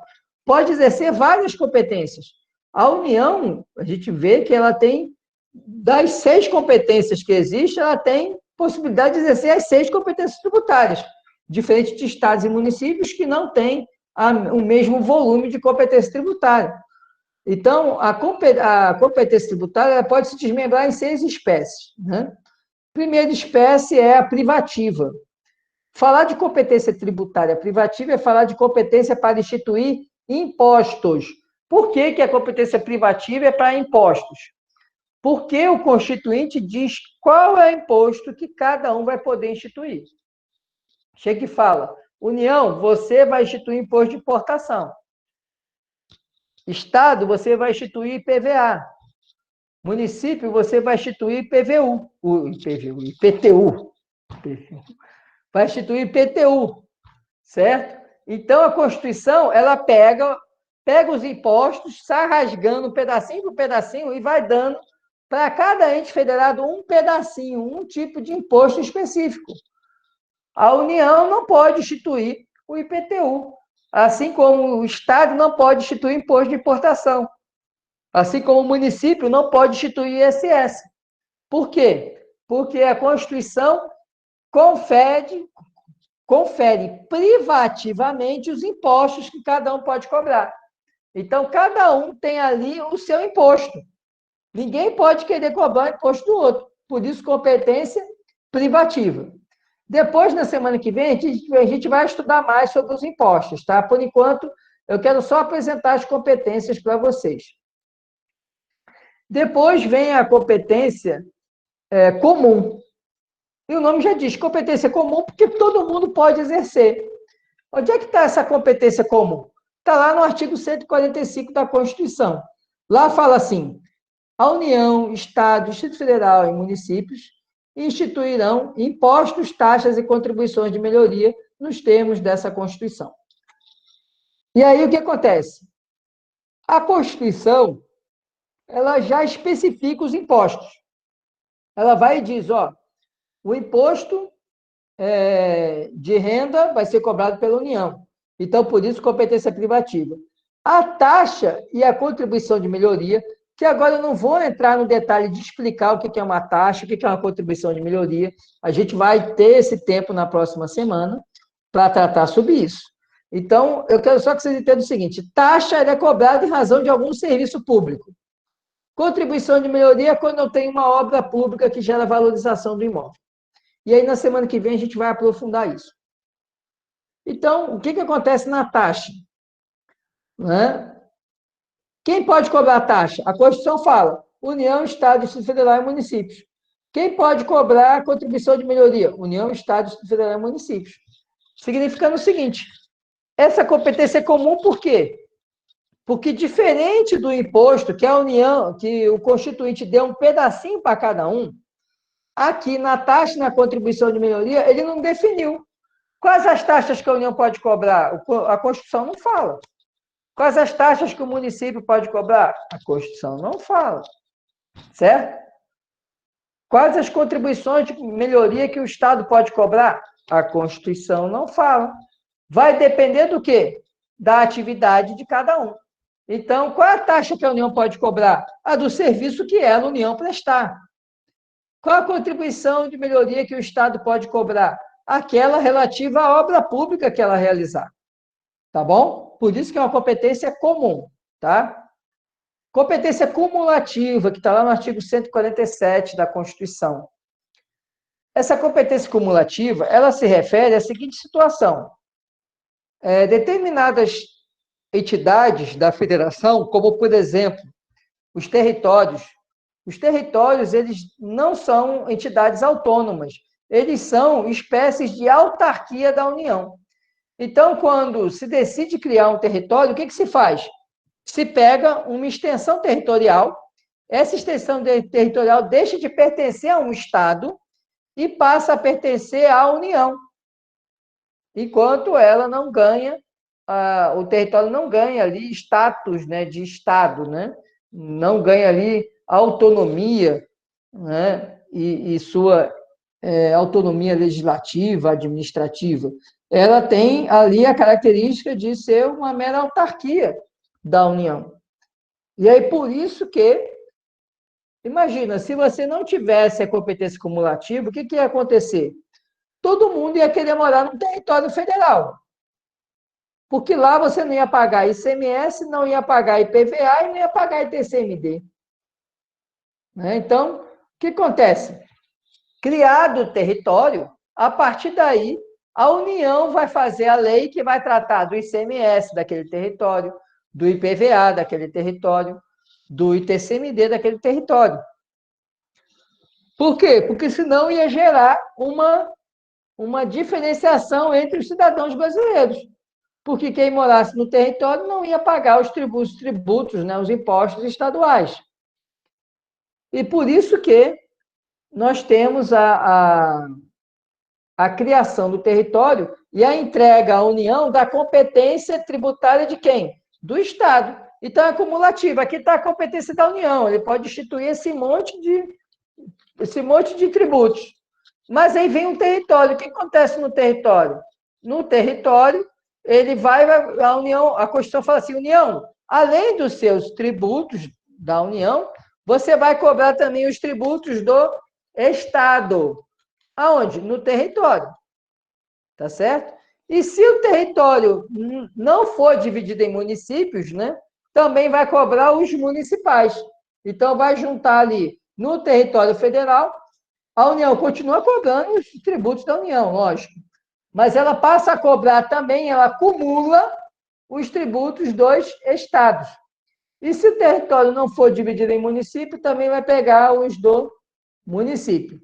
pode exercer várias competências. A União, a gente vê que ela tem, das 6 competências que existem, ela tem possibilidade de exercer as 6 competências tributárias, diferente de estados e municípios que não têm o mesmo volume de competência tributária. Então, a competência tributária pode se desmembrar em 6 espécies. Né? Primeira espécie é a privativa. Falar de competência tributária privativa é falar de competência para instituir impostos. Por que a competência privativa é para impostos? Porque o constituinte diz qual é o imposto que cada um vai poder instituir. Chega e fala, União, você vai instituir imposto de importação. Estado, você vai instituir IPVA. Município, você vai instituir IPTU. Vai instituir IPTU, certo? Então, a Constituição, ela pega os impostos, sai rasgando pedacinho por pedacinho e vai dando para cada ente federado um pedacinho, um tipo de imposto específico. A União não pode instituir o IPTU, assim como o Estado não pode instituir imposto de importação, assim como o município não pode instituir ISS. Por quê? Porque a Constituição confere privativamente os impostos que cada um pode cobrar. Então, cada um tem ali o seu imposto. Ninguém pode querer cobrar o imposto do outro. Por isso, competência privativa. Depois, na semana que vem, a gente vai estudar mais sobre os impostos, tá? Por enquanto, eu quero só apresentar as competências para vocês. Depois vem a competência comum. E o nome já diz, competência comum, porque todo mundo pode exercer. Onde é que está essa competência comum? Está lá no artigo 145 da Constituição. Lá fala assim, a União, Estado, Distrito Federal e municípios instituirão impostos, taxas e contribuições de melhoria nos termos dessa Constituição. E aí o que acontece? A Constituição, ela já especifica os impostos. Ela vai e diz, ó, o imposto de renda vai ser cobrado pela União. Então, por isso, competência privativa. A taxa e a contribuição de melhoria, que agora eu não vou entrar no detalhe de explicar o que é uma taxa, o que é uma contribuição de melhoria. A gente vai ter esse tempo na próxima semana para tratar sobre isso. Então, eu quero só que vocês entendam o seguinte, taxa é cobrada em razão de algum serviço público. Contribuição de melhoria é quando eu tenho uma obra pública que gera valorização do imóvel. E aí, na semana que vem, a gente vai aprofundar isso. Então, o que acontece na taxa? né? Quem pode cobrar a taxa? A Constituição fala: União, Estado, Distrito Federal e municípios. Quem pode cobrar a contribuição de melhoria? União, Estado, Distrito Federal e municípios. Significando o seguinte: essa competência é comum por quê? Porque, diferente do imposto, que a União, que o Constituinte deu um pedacinho para cada um, aqui na taxa, na contribuição de melhoria, ele não definiu. Quais as taxas que a União pode cobrar? A Constituição não fala. Quais as taxas que o município pode cobrar? A Constituição não fala. Certo? Quais as contribuições de melhoria que o Estado pode cobrar? A Constituição não fala. Vai depender do quê? Da atividade de cada um. Então, qual é a taxa que a União pode cobrar? A do serviço que ela, a União, prestar. Qual a contribuição de melhoria que o Estado pode cobrar? Aquela relativa à obra pública que ela realizar. Tá bom? Por isso que é uma competência comum, tá? Competência cumulativa, que está lá no artigo 147 da Constituição. Essa competência cumulativa, ela se refere à seguinte situação. Determinadas entidades da federação, como, por exemplo, os territórios, eles não são entidades autônomas, eles são espécies de autarquia da União. Então, quando se decide criar um território, o que se faz? Se pega uma extensão territorial, essa extensão territorial deixa de pertencer a um Estado e passa a pertencer à União, enquanto ela não ganha, o território não ganha ali status, né, de Estado, né? Não ganha ali autonomia, né, e sua autonomia legislativa, administrativa. Ela tem ali a característica de ser uma mera autarquia da União. E aí, por isso que, imagina, se você não tivesse a competência cumulativa, o que ia acontecer? Todo mundo ia querer morar no território federal. Porque lá você não ia pagar ICMS, não ia pagar IPVA e não ia pagar ITCMD. Então, o que acontece? Criado o território, a partir daí, a União vai fazer a lei que vai tratar do ICMS daquele território, do IPVA daquele território, do ITCMD daquele território. Por quê? Porque senão ia gerar uma diferenciação entre os cidadãos brasileiros. Porque quem morasse no território não ia pagar os tributos, né, os impostos estaduais. E por isso que nós temos a criação do território e a entrega à União da competência tributária de quem? Do Estado. Então, é cumulativo. Aqui está a competência da União. Ele pode instituir esse monte de tributos. Mas aí vem um território. O que acontece no território? No território, a União, a Constituição fala assim: União, além dos seus tributos da União, você vai cobrar também os tributos do Estado. Aonde? No território. Tá certo? E se o território não for dividido em municípios, né, também vai cobrar os municipais. Então, vai juntar ali no território federal, a União continua cobrando os tributos da União, lógico. Mas ela passa a cobrar também, ela acumula os tributos dos estados. E se o território não for dividido em município, também vai pegar os do município.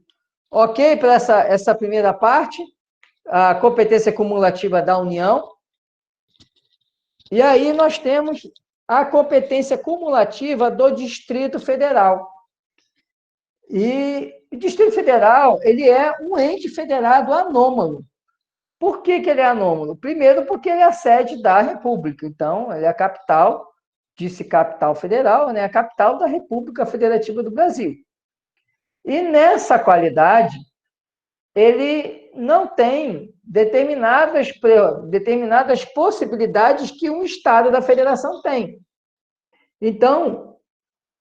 Ok para essa primeira parte? A competência cumulativa da União. E aí nós temos a competência cumulativa do Distrito Federal. E o Distrito Federal, ele é um ente federado anômalo. Por que ele é anômalo? Primeiro, porque ele é a sede da República. Então, ele é a capital, disse capital federal, né? A capital da República Federativa do Brasil. E nessa qualidade, ele não tem determinadas possibilidades que um Estado da Federação tem. Então,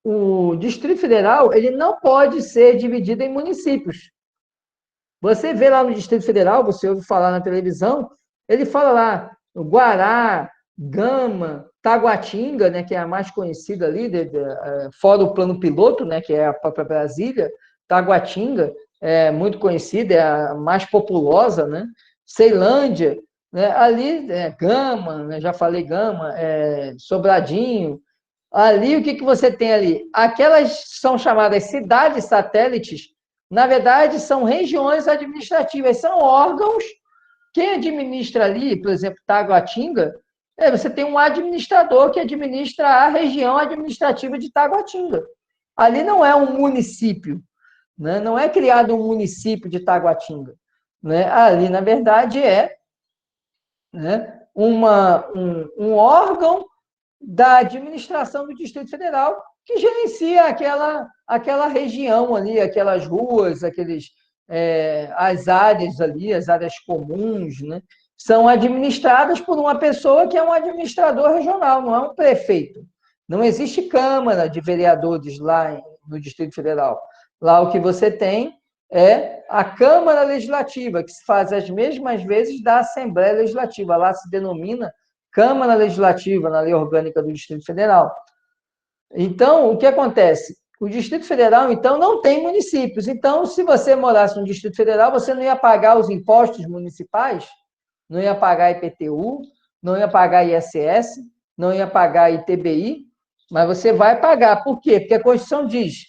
o Distrito Federal, ele não pode ser dividido em municípios. Você vê lá no Distrito Federal, você ouve falar na televisão, ele fala lá, Guará, Gama, Taguatinga, né, que é a mais conhecida ali, fora o plano piloto, né, que é a própria Brasília, Taguatinga, é muito conhecida, é a mais populosa, né? Ceilândia, né? Ali, Gama, né? Já falei Gama, Sobradinho. Ali, o que você tem ali? Aquelas são chamadas cidades satélites, na verdade, são regiões administrativas, são órgãos. Quem administra ali, por exemplo, Taguatinga, você tem um administrador que administra a região administrativa de Taguatinga. Ali não é um município, né? Não é criado um município de Taguatinga, né? Ali, na verdade, né, um órgão da administração do Distrito Federal que gerencia aquela região ali, aquelas ruas, as áreas ali, as áreas comuns, né, são administradas por uma pessoa que é um administrador regional, não é um prefeito. Não existe Câmara de Vereadores lá no Distrito Federal. Lá o que você tem é a Câmara Legislativa, que se faz as mesmas vezes da Assembleia Legislativa. Lá se denomina Câmara Legislativa, na Lei Orgânica do Distrito Federal. Então, o que acontece? O Distrito Federal, então, não tem municípios. Então, se você morasse no Distrito Federal, você não ia pagar os impostos municipais, não ia pagar IPTU, não ia pagar ISS, não ia pagar ITBI, mas você vai pagar. Por quê? Porque a Constituição diz,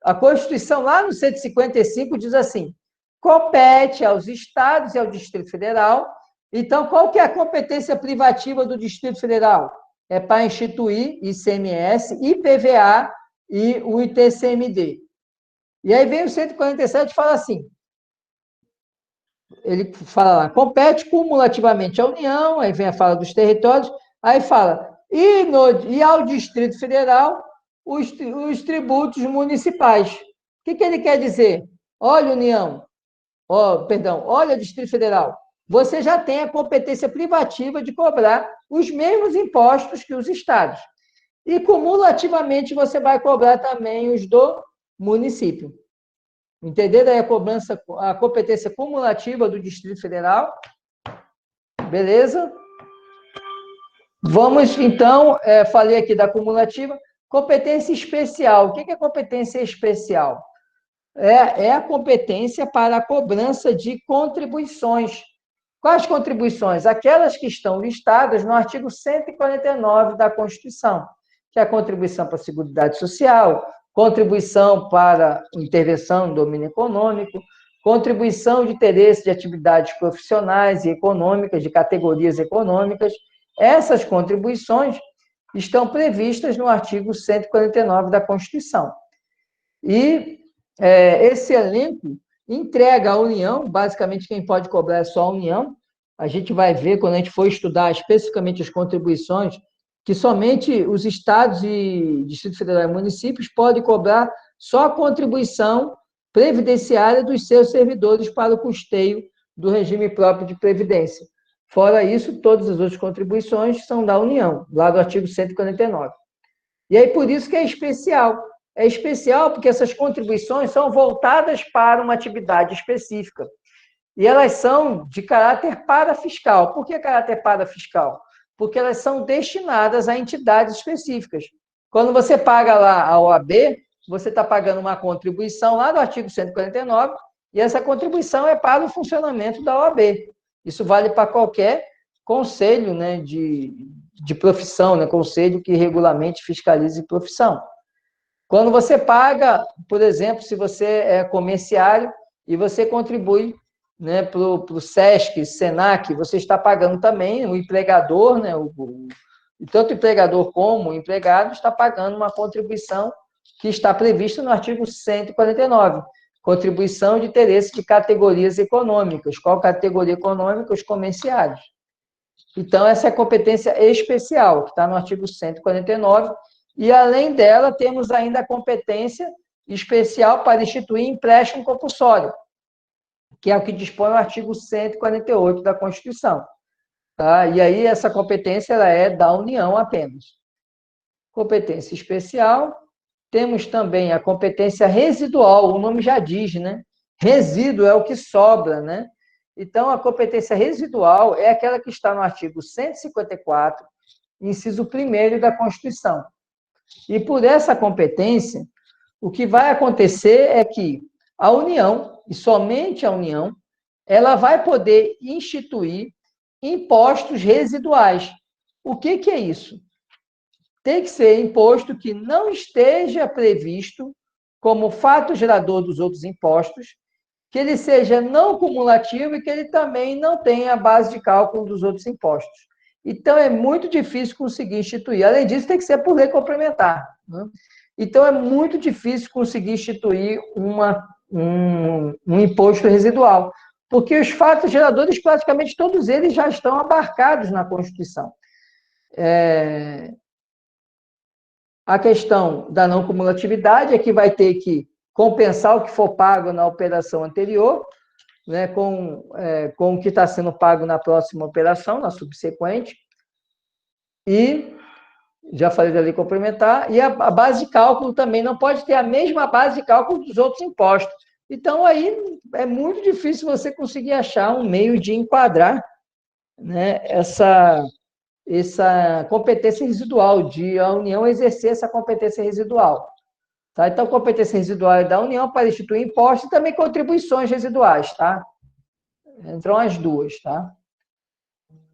a Constituição lá no 155 diz assim, compete aos estados e ao Distrito Federal. Então, qual que é a competência privativa do Distrito Federal? É para instituir ICMS, IPVA e o ITCMD. E aí vem o 147 e fala assim, ele fala lá, compete cumulativamente à União, aí vem a fala dos territórios, aí fala, e ao Distrito Federal, os tributos municipais. O que ele quer dizer? Olha, União, olha, Distrito Federal, você já tem a competência privativa de cobrar os mesmos impostos que os estados. E, cumulativamente, você vai cobrar também os do município. Entenderam aí a competência cumulativa do Distrito Federal? Beleza? Vamos, então, falei aqui da cumulativa. Competência especial. O que é competência especial? É a competência para a cobrança de contribuições. Quais contribuições? Aquelas que estão listadas no artigo 149 da Constituição, que é a contribuição para a Seguridade Social, contribuição para intervenção no domínio econômico, contribuição de interesse de atividades profissionais e econômicas, de categorias econômicas. Essas contribuições estão previstas no artigo 149 da Constituição. E esse elenco entrega à União, basicamente quem pode cobrar é só a União. A gente vai ver, quando a gente for estudar especificamente as contribuições, que somente os estados e Distrito Federal e municípios podem cobrar só a contribuição previdenciária dos seus servidores para o custeio do regime próprio de previdência. Fora isso, todas as outras contribuições são da União, lá do artigo 149. E aí, por isso que é especial. É especial porque essas contribuições são voltadas para uma atividade específica. E elas são de caráter parafiscal. Por que caráter parafiscal? Porque elas são destinadas a entidades específicas. Quando você paga lá a OAB, você está pagando uma contribuição lá do artigo 149, e essa contribuição é para o funcionamento da OAB. Isso vale para qualquer conselho, né, de profissão, né, conselho que regulamente fiscalize profissão. Quando você paga, por exemplo, se você é comerciário e você contribui, né, para o SESC, SENAC, você está pagando também, o empregador, né, tanto o empregador como o empregado está pagando uma contribuição que está prevista no artigo 149, contribuição de interesse de categorias econômicas. Qual categoria econômica? Os comerciários. Então, essa é a competência especial, que está no artigo 149, e, além dela, temos ainda a competência especial para instituir empréstimo compulsório, que é o que dispõe o artigo 148 da Constituição. Tá? E aí, essa competência ela é da União apenas. Competência especial. Temos também a competência residual, o nome já diz, né? Resíduo é o que sobra, né? Então, a competência residual é aquela que está no artigo 154, inciso 1º da Constituição. E por essa competência, o que vai acontecer é que a União, e somente a União, ela vai poder instituir impostos residuais. O que é isso? Tem que ser imposto que não esteja previsto como fato gerador dos outros impostos, que ele seja não cumulativo e que ele também não tenha a base de cálculo dos outros impostos. Então, é muito difícil conseguir instituir. Além disso, tem que ser por lei complementar, né? Então, é muito difícil conseguir instituir um imposto residual, porque os fatos geradores, praticamente todos eles já estão abarcados na Constituição. A questão da não cumulatividade é que vai ter que compensar o que for pago na operação anterior, né, com o que está sendo pago na próxima operação, na subsequente. E, já falei da lei complementar, e a base de cálculo também não pode ter a mesma base de cálculo dos outros impostos. Então, aí é muito difícil você conseguir achar um meio de enquadrar, né, essa competência residual, de a União exercer essa competência residual. Tá? Então, competência residual é da União para instituir impostos e também contribuições residuais, tá? Entram as duas, tá?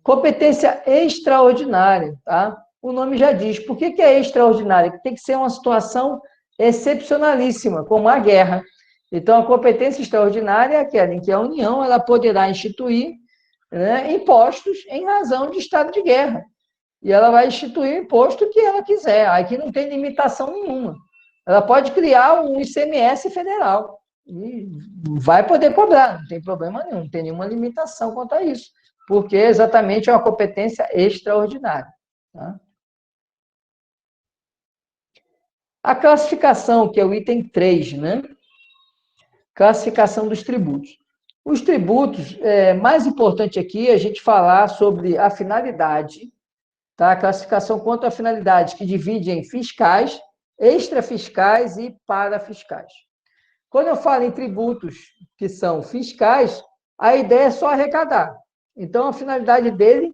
Competência extraordinária, tá? O nome já diz. Por que é extraordinária? Tem que ser uma situação excepcionalíssima, como a guerra. Então, a competência extraordinária é aquela em que a União ela poderá instituir, né, impostos em razão de estado de guerra. E ela vai instituir o imposto que ela quiser. Aqui não tem limitação nenhuma. Ela pode criar um ICMS federal e vai poder cobrar, não tem problema nenhum, não tem nenhuma limitação quanto a isso, porque exatamente é uma competência extraordinária. Tá? A classificação, que é o item 3, né? Classificação dos tributos. Os tributos, mais importante aqui é a gente falar sobre a finalidade, tá? A classificação quanto à finalidade, que divide em fiscais, extrafiscais e parafiscais. Quando eu falo em tributos que são fiscais, a ideia é só arrecadar. Então, a finalidade dele,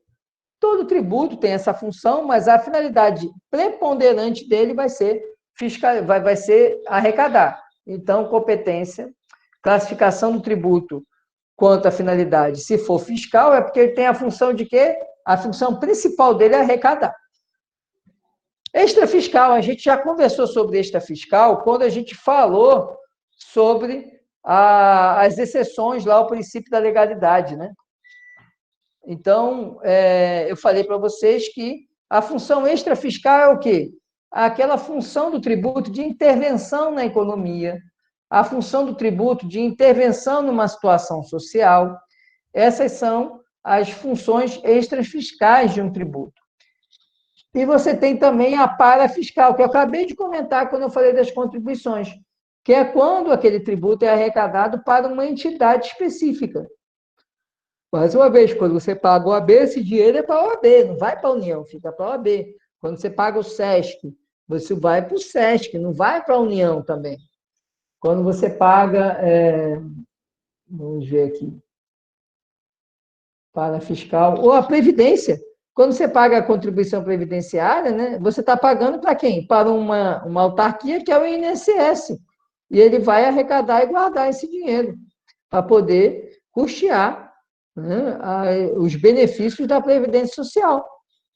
todo tributo tem essa função, mas a finalidade preponderante dele vai ser fiscal, vai ser arrecadar. Então, competência, classificação do tributo quanto à finalidade, se for fiscal, é porque ele tem a função de quê? A função principal dele é arrecadar. Extrafiscal, a gente já conversou sobre extrafiscal quando a gente falou sobre as exceções lá ao princípio da legalidade, né? Então, eu falei para vocês que a função extrafiscal é o quê? Aquela função do tributo de intervenção na economia, a função do tributo de intervenção numa situação social. Essas são as funções extrafiscais de um tributo. E você tem também a parafiscal, que eu acabei de comentar quando eu falei das contribuições, que é quando aquele tributo é arrecadado para uma entidade específica. Mais uma vez, quando você paga o OAB, esse dinheiro é para a OAB, não vai para a União, fica para a OAB. Quando você paga o SESC, você vai para o SESC, não vai para a União também. Quando você paga, vamos ver aqui, parafiscal, ou a Previdência. Quando você paga a contribuição previdenciária, né, você está pagando para quem? Para uma autarquia que é o INSS. E ele vai arrecadar e guardar esse dinheiro para poder custear, né, os benefícios da Previdência Social.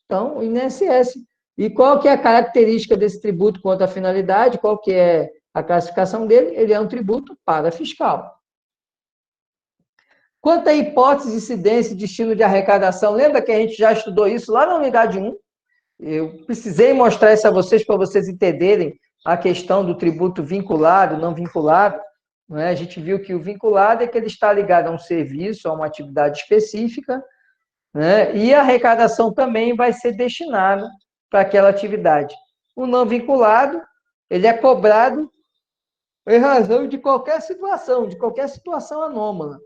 Então, o INSS. E qual que é a característica desse tributo quanto à finalidade? Qual que é a classificação dele? Ele é um tributo parafiscal. Quanto à hipótese, incidência e destino de arrecadação, lembra que a gente já estudou isso lá na unidade 1? Eu precisei mostrar isso a vocês para vocês entenderem a questão do tributo vinculado, não vinculado. Não é? A gente viu que o vinculado é que ele está ligado a um serviço, a uma atividade específica, né? E a arrecadação também vai ser destinada para aquela atividade. O não vinculado, ele é cobrado em razão de qualquer situação anômala.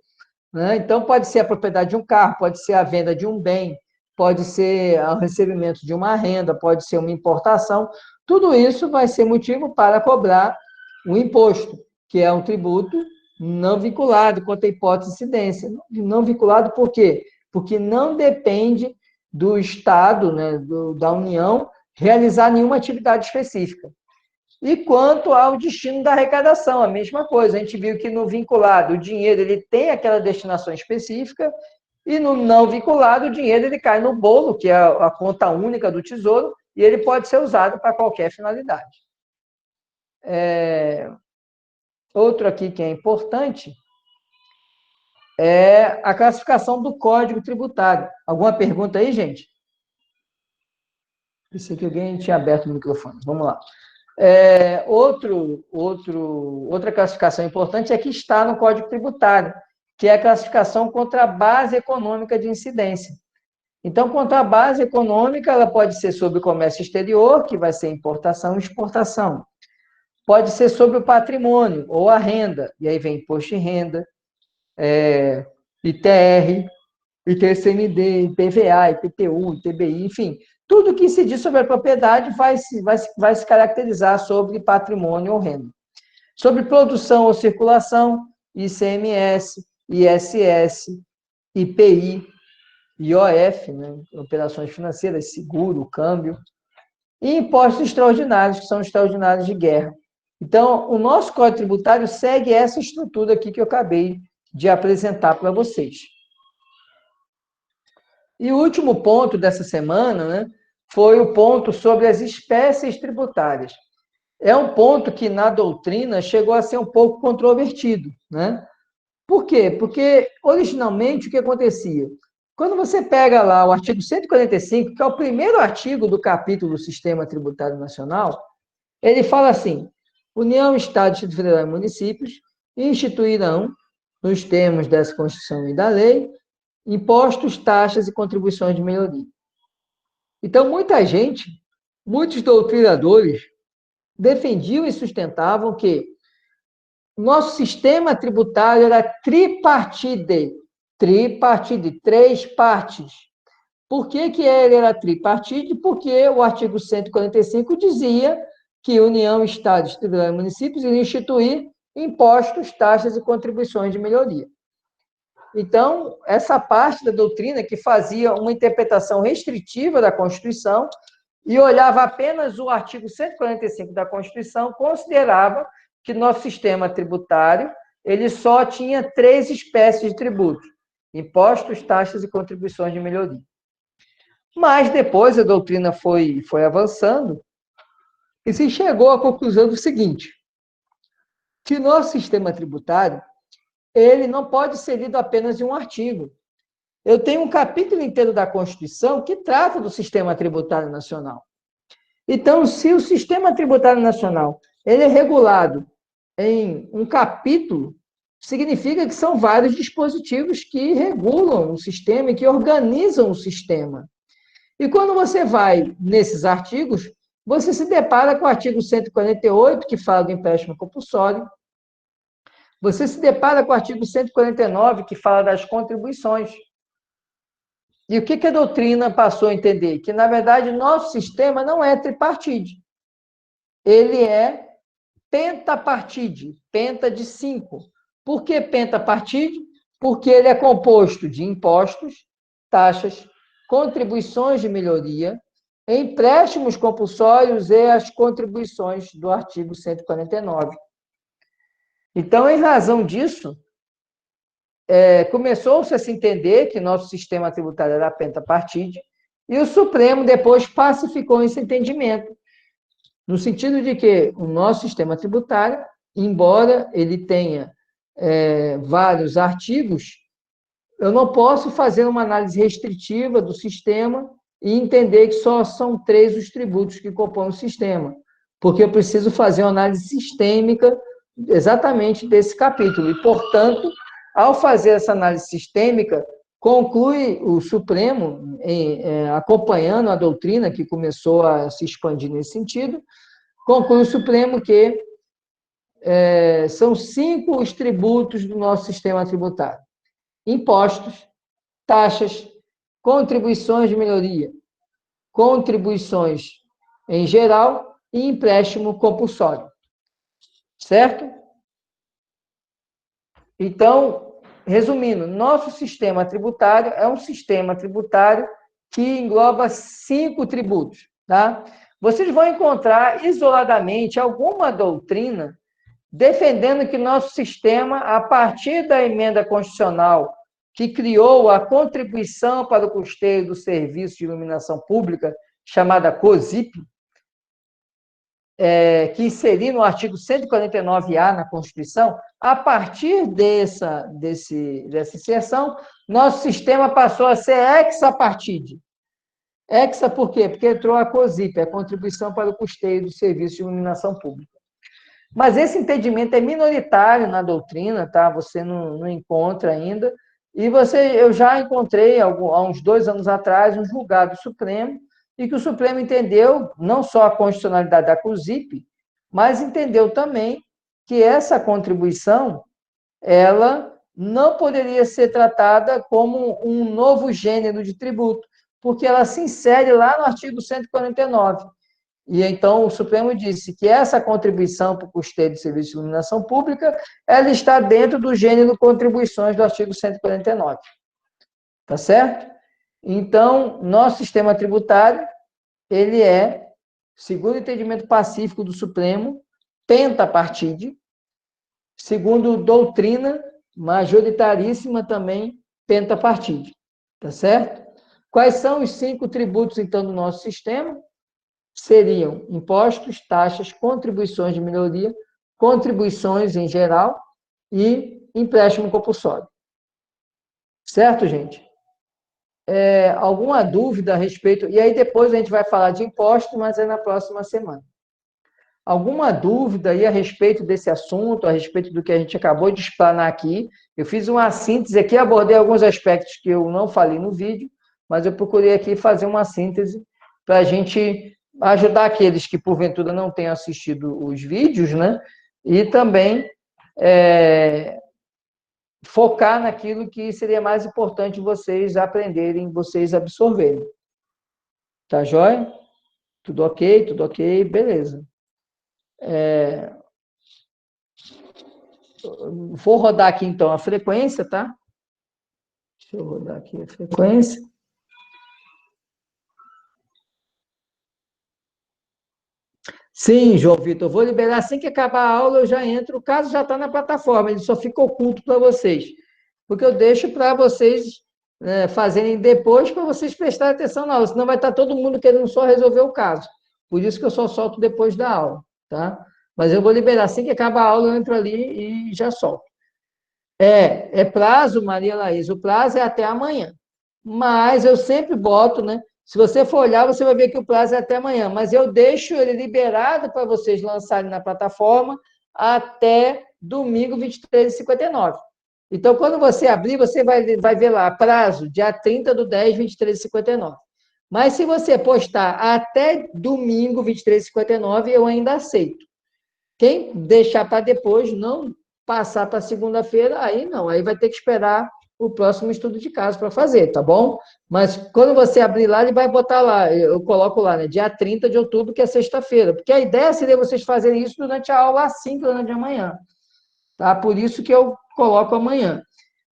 Né? Então, pode ser a propriedade de um carro, pode ser a venda de um bem, pode ser o recebimento de uma renda, pode ser uma importação. Tudo isso vai ser motivo para cobrar um imposto, que é um tributo não vinculado, quanto à hipótese de incidência. Não vinculado por quê? Porque não depende do Estado, né, da União, realizar nenhuma atividade específica. E quanto ao destino da arrecadação, a mesma coisa. A gente viu que no vinculado, o dinheiro ele tem aquela destinação específica, E no não vinculado, o dinheiro ele cai no bolo, que é a conta única do Tesouro, e ele pode ser usado para qualquer finalidade. Outro aqui que é importante é a classificação do Código Tributário. Alguma pergunta aí, gente? Pensei que alguém tinha aberto o microfone. Vamos lá. Outra classificação importante é que está no Código Tributário, que é a classificação contra a base econômica de incidência. Então, contra a base econômica, ela pode ser sobre o comércio exterior, que vai ser importação e exportação. Pode ser sobre o patrimônio ou a renda, e aí vem imposto de renda, ITR, ITCMD, IPVA, IPTU, ITBI, enfim, tudo que incidir sobre a propriedade vai se caracterizar sobre patrimônio ou renda. Sobre produção ou circulação, ICMS, ISS, IPI, IOF, né, operações financeiras, seguro, câmbio, e impostos extraordinários, que são extraordinários de guerra. Então, o nosso Código Tributário segue essa estrutura aqui que eu acabei de apresentar para vocês. E o último ponto dessa semana, né, foi o ponto sobre as espécies tributárias. É um ponto que, na doutrina, chegou a ser um pouco controvertido, né? Por quê? Porque, originalmente, o que acontecia? Quando você pega lá o artigo 145, que é o primeiro artigo do capítulo do Sistema Tributário Nacional, ele fala assim: União, Estado, Distrito Federal e municípios instituirão, nos termos dessa Constituição e da lei, impostos, taxas e contribuições de melhoria. Então, muitos doutrinadores, defendiam e sustentavam que nosso sistema tributário era tripartite, três partes. Por que ele era tripartite? Porque o artigo 145 dizia que União, Estado, Distrito Federal e municípios iriam instituir impostos, taxas e contribuições de melhoria. Então, essa parte da doutrina que fazia uma interpretação restritiva da Constituição e olhava apenas o artigo 145 da Constituição, considerava que nosso sistema tributário ele só tinha 3 espécies de tributos: impostos, taxas e contribuições de melhoria. Mas depois a doutrina foi avançando e se chegou à conclusão do seguinte: que nosso sistema tributário ele não pode ser lido apenas em um artigo. Eu tenho um capítulo inteiro da Constituição que trata do sistema tributário nacional. Então, se o sistema tributário nacional ele é regulado em um capítulo, significa que são vários dispositivos que regulam o sistema e que organizam o sistema. E quando você vai nesses artigos, você se depara com o artigo 148, que fala do empréstimo compulsório. Você se depara com o artigo 149, que fala das contribuições. E o que a doutrina passou a entender? Que, na verdade, nosso sistema não é tripartite. Ele é pentapartite, penta de 5. Por que pentapartite? Porque ele é composto de impostos, taxas, contribuições de melhoria, empréstimos compulsórios e as contribuições do artigo 149. Então, em razão disso, começou-se a se entender que nosso sistema tributário era pentapartite, e o Supremo depois pacificou esse entendimento, no sentido de que o nosso sistema tributário, embora ele tenha vários artigos, eu não posso fazer uma análise restritiva do sistema e entender que só são 3 os tributos que compõem o sistema, porque eu preciso fazer uma análise sistêmica exatamente desse capítulo. E, portanto, ao fazer essa análise sistêmica, conclui o Supremo, acompanhando a doutrina que começou a se expandir nesse sentido, conclui o Supremo que são 5 os tributos do nosso sistema tributário: impostos, taxas, contribuições de melhoria, contribuições em geral e empréstimo compulsório. Certo? Então, resumindo, nosso sistema tributário é um sistema tributário que engloba 5 tributos, tá? Vocês vão encontrar isoladamente alguma doutrina defendendo que nosso sistema, a partir da emenda constitucional que criou a contribuição para o custeio do serviço de iluminação pública, chamada COSIP, que inserir no artigo 149-A na Constituição, a partir dessa inserção, nosso sistema passou a ser hexapartite. Hexa por quê? Porque entrou a COSIP, a Contribuição para o Custeio do Serviço de Iluminação Pública. Mas esse entendimento é minoritário na doutrina, tá? Você não encontra ainda. E eu já encontrei, há uns 2 anos atrás, um julgado supremo, e que o Supremo entendeu não só a constitucionalidade da COSIP, mas entendeu também que essa contribuição, ela não poderia ser tratada como um novo gênero de tributo, porque ela se insere lá no artigo 149. E então o Supremo disse que essa contribuição para o custeio de serviço de iluminação pública, ela está dentro do gênero contribuições do artigo 149. Tá certo? Então, nosso sistema tributário, ele é, segundo o entendimento pacífico do Supremo, pentapartite, segundo doutrina majoritaríssima também, pentapartite. Tá certo? Quais são os 5 tributos, então, do nosso sistema? Seriam impostos, taxas, contribuições de melhoria, contribuições em geral e empréstimo compulsório. Certo, gente? Alguma dúvida a respeito? E aí depois a gente vai falar de impostos, mas é na próxima semana. Alguma dúvida aí a respeito desse assunto, a respeito do que a gente acabou de explanar aqui? Eu fiz uma síntese aqui, abordei alguns aspectos que eu não falei no vídeo, mas eu procurei aqui fazer uma síntese para a gente ajudar aqueles que, porventura, não tenham assistido os vídeos, né? E também focar naquilo que seria mais importante vocês aprenderem, vocês absorverem. Tá joia? Tudo ok, beleza. Vou rodar aqui, então, a frequência, tá? Deixa eu rodar aqui a frequência. Sim, João Vitor, eu vou liberar assim que acabar a aula, eu já entro. O caso já está na plataforma, ele só fica oculto para vocês. Porque eu deixo para vocês fazerem depois, para vocês prestarem atenção na aula, senão vai estar todo mundo querendo só resolver o caso. Por isso que eu só solto depois da aula, tá? Mas eu vou liberar assim que acabar a aula, eu entro ali e já solto. É prazo, Maria Laís, o prazo é até amanhã. Mas eu sempre boto, né? Se você for olhar, você vai ver que o prazo é até amanhã, mas eu deixo ele liberado para vocês lançarem na plataforma até domingo, 23h59. Então, quando você abrir, você vai ver lá, prazo, dia 30/10, 23h59. Mas se você postar até domingo, 23h59, eu ainda aceito. Quem deixar para depois, não passar para segunda-feira, aí não, aí vai ter que esperar o próximo estudo de caso para fazer, tá bom? Mas quando você abrir lá, ele vai botar lá, eu coloco lá, né, dia 30 de outubro, que é sexta-feira, porque a ideia seria vocês fazerem isso durante a aula às 5 da manhã, tá? Por isso que eu coloco amanhã,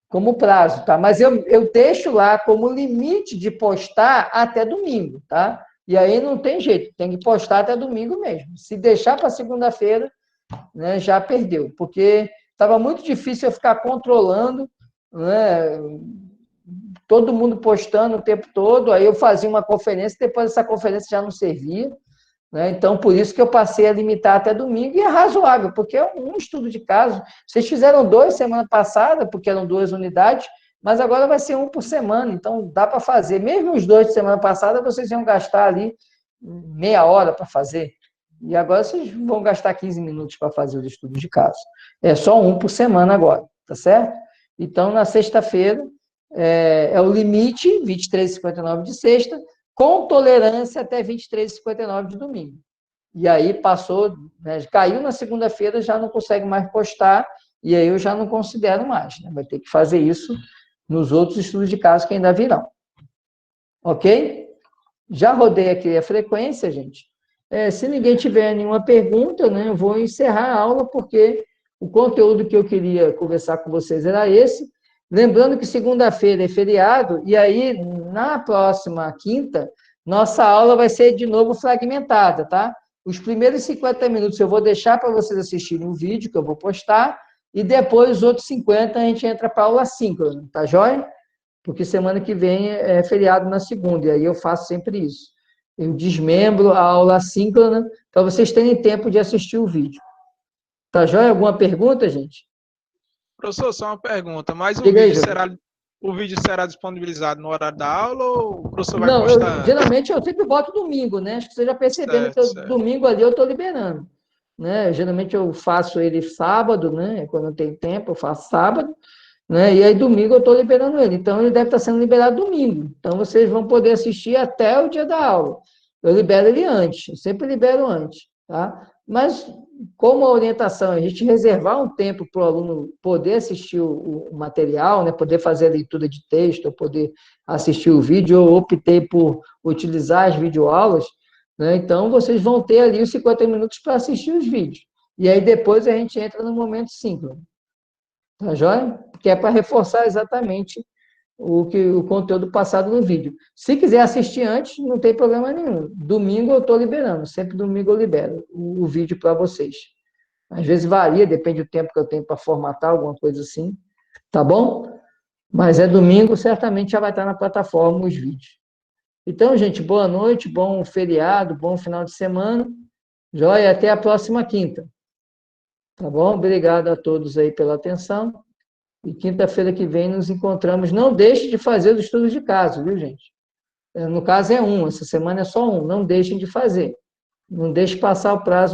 como prazo, tá? Mas eu deixo lá como limite de postar até domingo, tá? E aí não tem jeito, tem que postar até domingo mesmo. Se deixar para segunda-feira, né, já perdeu, porque estava muito difícil eu ficar controlando, né, todo mundo postando o tempo todo, aí eu fazia uma conferência, depois essa conferência já não servia, né, então por isso que eu passei a limitar até domingo, e é razoável, porque é um estudo de caso. Vocês fizeram 2 semana passada, porque eram 2 unidades, mas agora vai ser 1 por semana, então dá para fazer. Mesmo os 2 de semana passada, vocês iam gastar ali meia hora para fazer, e agora vocês vão gastar 15 minutos para fazer os estudos de caso. É só 1 por semana agora, tá certo? Então, na sexta-feira, é o limite, 23h59 de sexta, com tolerância até 23h59 de domingo. E aí passou, né, caiu na segunda-feira, já não consegue mais postar, e aí eu já não considero mais, né? Vai ter que fazer isso nos outros estudos de caso que ainda virão. Ok? Já rodei aqui a frequência, gente. Se ninguém tiver nenhuma pergunta, né, eu vou encerrar a aula, porque o conteúdo que eu queria conversar com vocês era esse. Lembrando que segunda-feira é feriado, e aí, na próxima quinta, nossa aula vai ser de novo fragmentada, tá? Os primeiros 50 minutos eu vou deixar para vocês assistirem o vídeo que eu vou postar, e depois os outros 50 a gente entra para aula síncrona, tá joia? Porque semana que vem é feriado na segunda, e aí eu faço sempre isso. Eu desmembro a aula síncrona para vocês terem tempo de assistir o vídeo. Tá joia? Alguma pergunta, gente? Professor, só uma pergunta, mas Diga aí, o vídeo será disponibilizado no horário da aula ou o professor vai Não, postar? geralmente eu sempre boto domingo, né? Acho que vocês já perceberam que Certo. domingo ali eu estou liberando. Né? Geralmente eu faço ele sábado, né? Quando eu tenho tempo, eu faço sábado, né? E aí domingo eu estou liberando ele. Então ele deve estar sendo liberado domingo. Então vocês vão poder assistir até o dia da aula. Eu libero ele antes, eu sempre libero antes, tá? Mas como a orientação é a gente reservar um tempo para o aluno poder assistir o material, né? Poder fazer a leitura de texto, ou poder assistir o vídeo, eu optei por utilizar as videoaulas, né? Então, vocês vão ter ali os 50 minutos para assistir os vídeos. E aí, depois, a gente entra no momento síncrono. Tá joia? Que é para reforçar exatamente o conteúdo passado no vídeo. Se quiser assistir antes, não tem problema nenhum. Domingo eu estou liberando. Sempre domingo eu libero o vídeo para vocês. Às vezes varia, depende do tempo que eu tenho para formatar, alguma coisa assim. Tá bom? Mas é domingo, certamente já vai estar na plataforma os vídeos. Então, gente, boa noite, bom feriado, bom final de semana. Joia, até a próxima quinta. Tá bom? Obrigado a todos aí pela atenção. E quinta-feira que vem nos encontramos. Não deixe de fazer os estudos de caso, viu, gente? No caso é um, essa semana é só um. Não deixem de fazer. Não deixe passar o prazo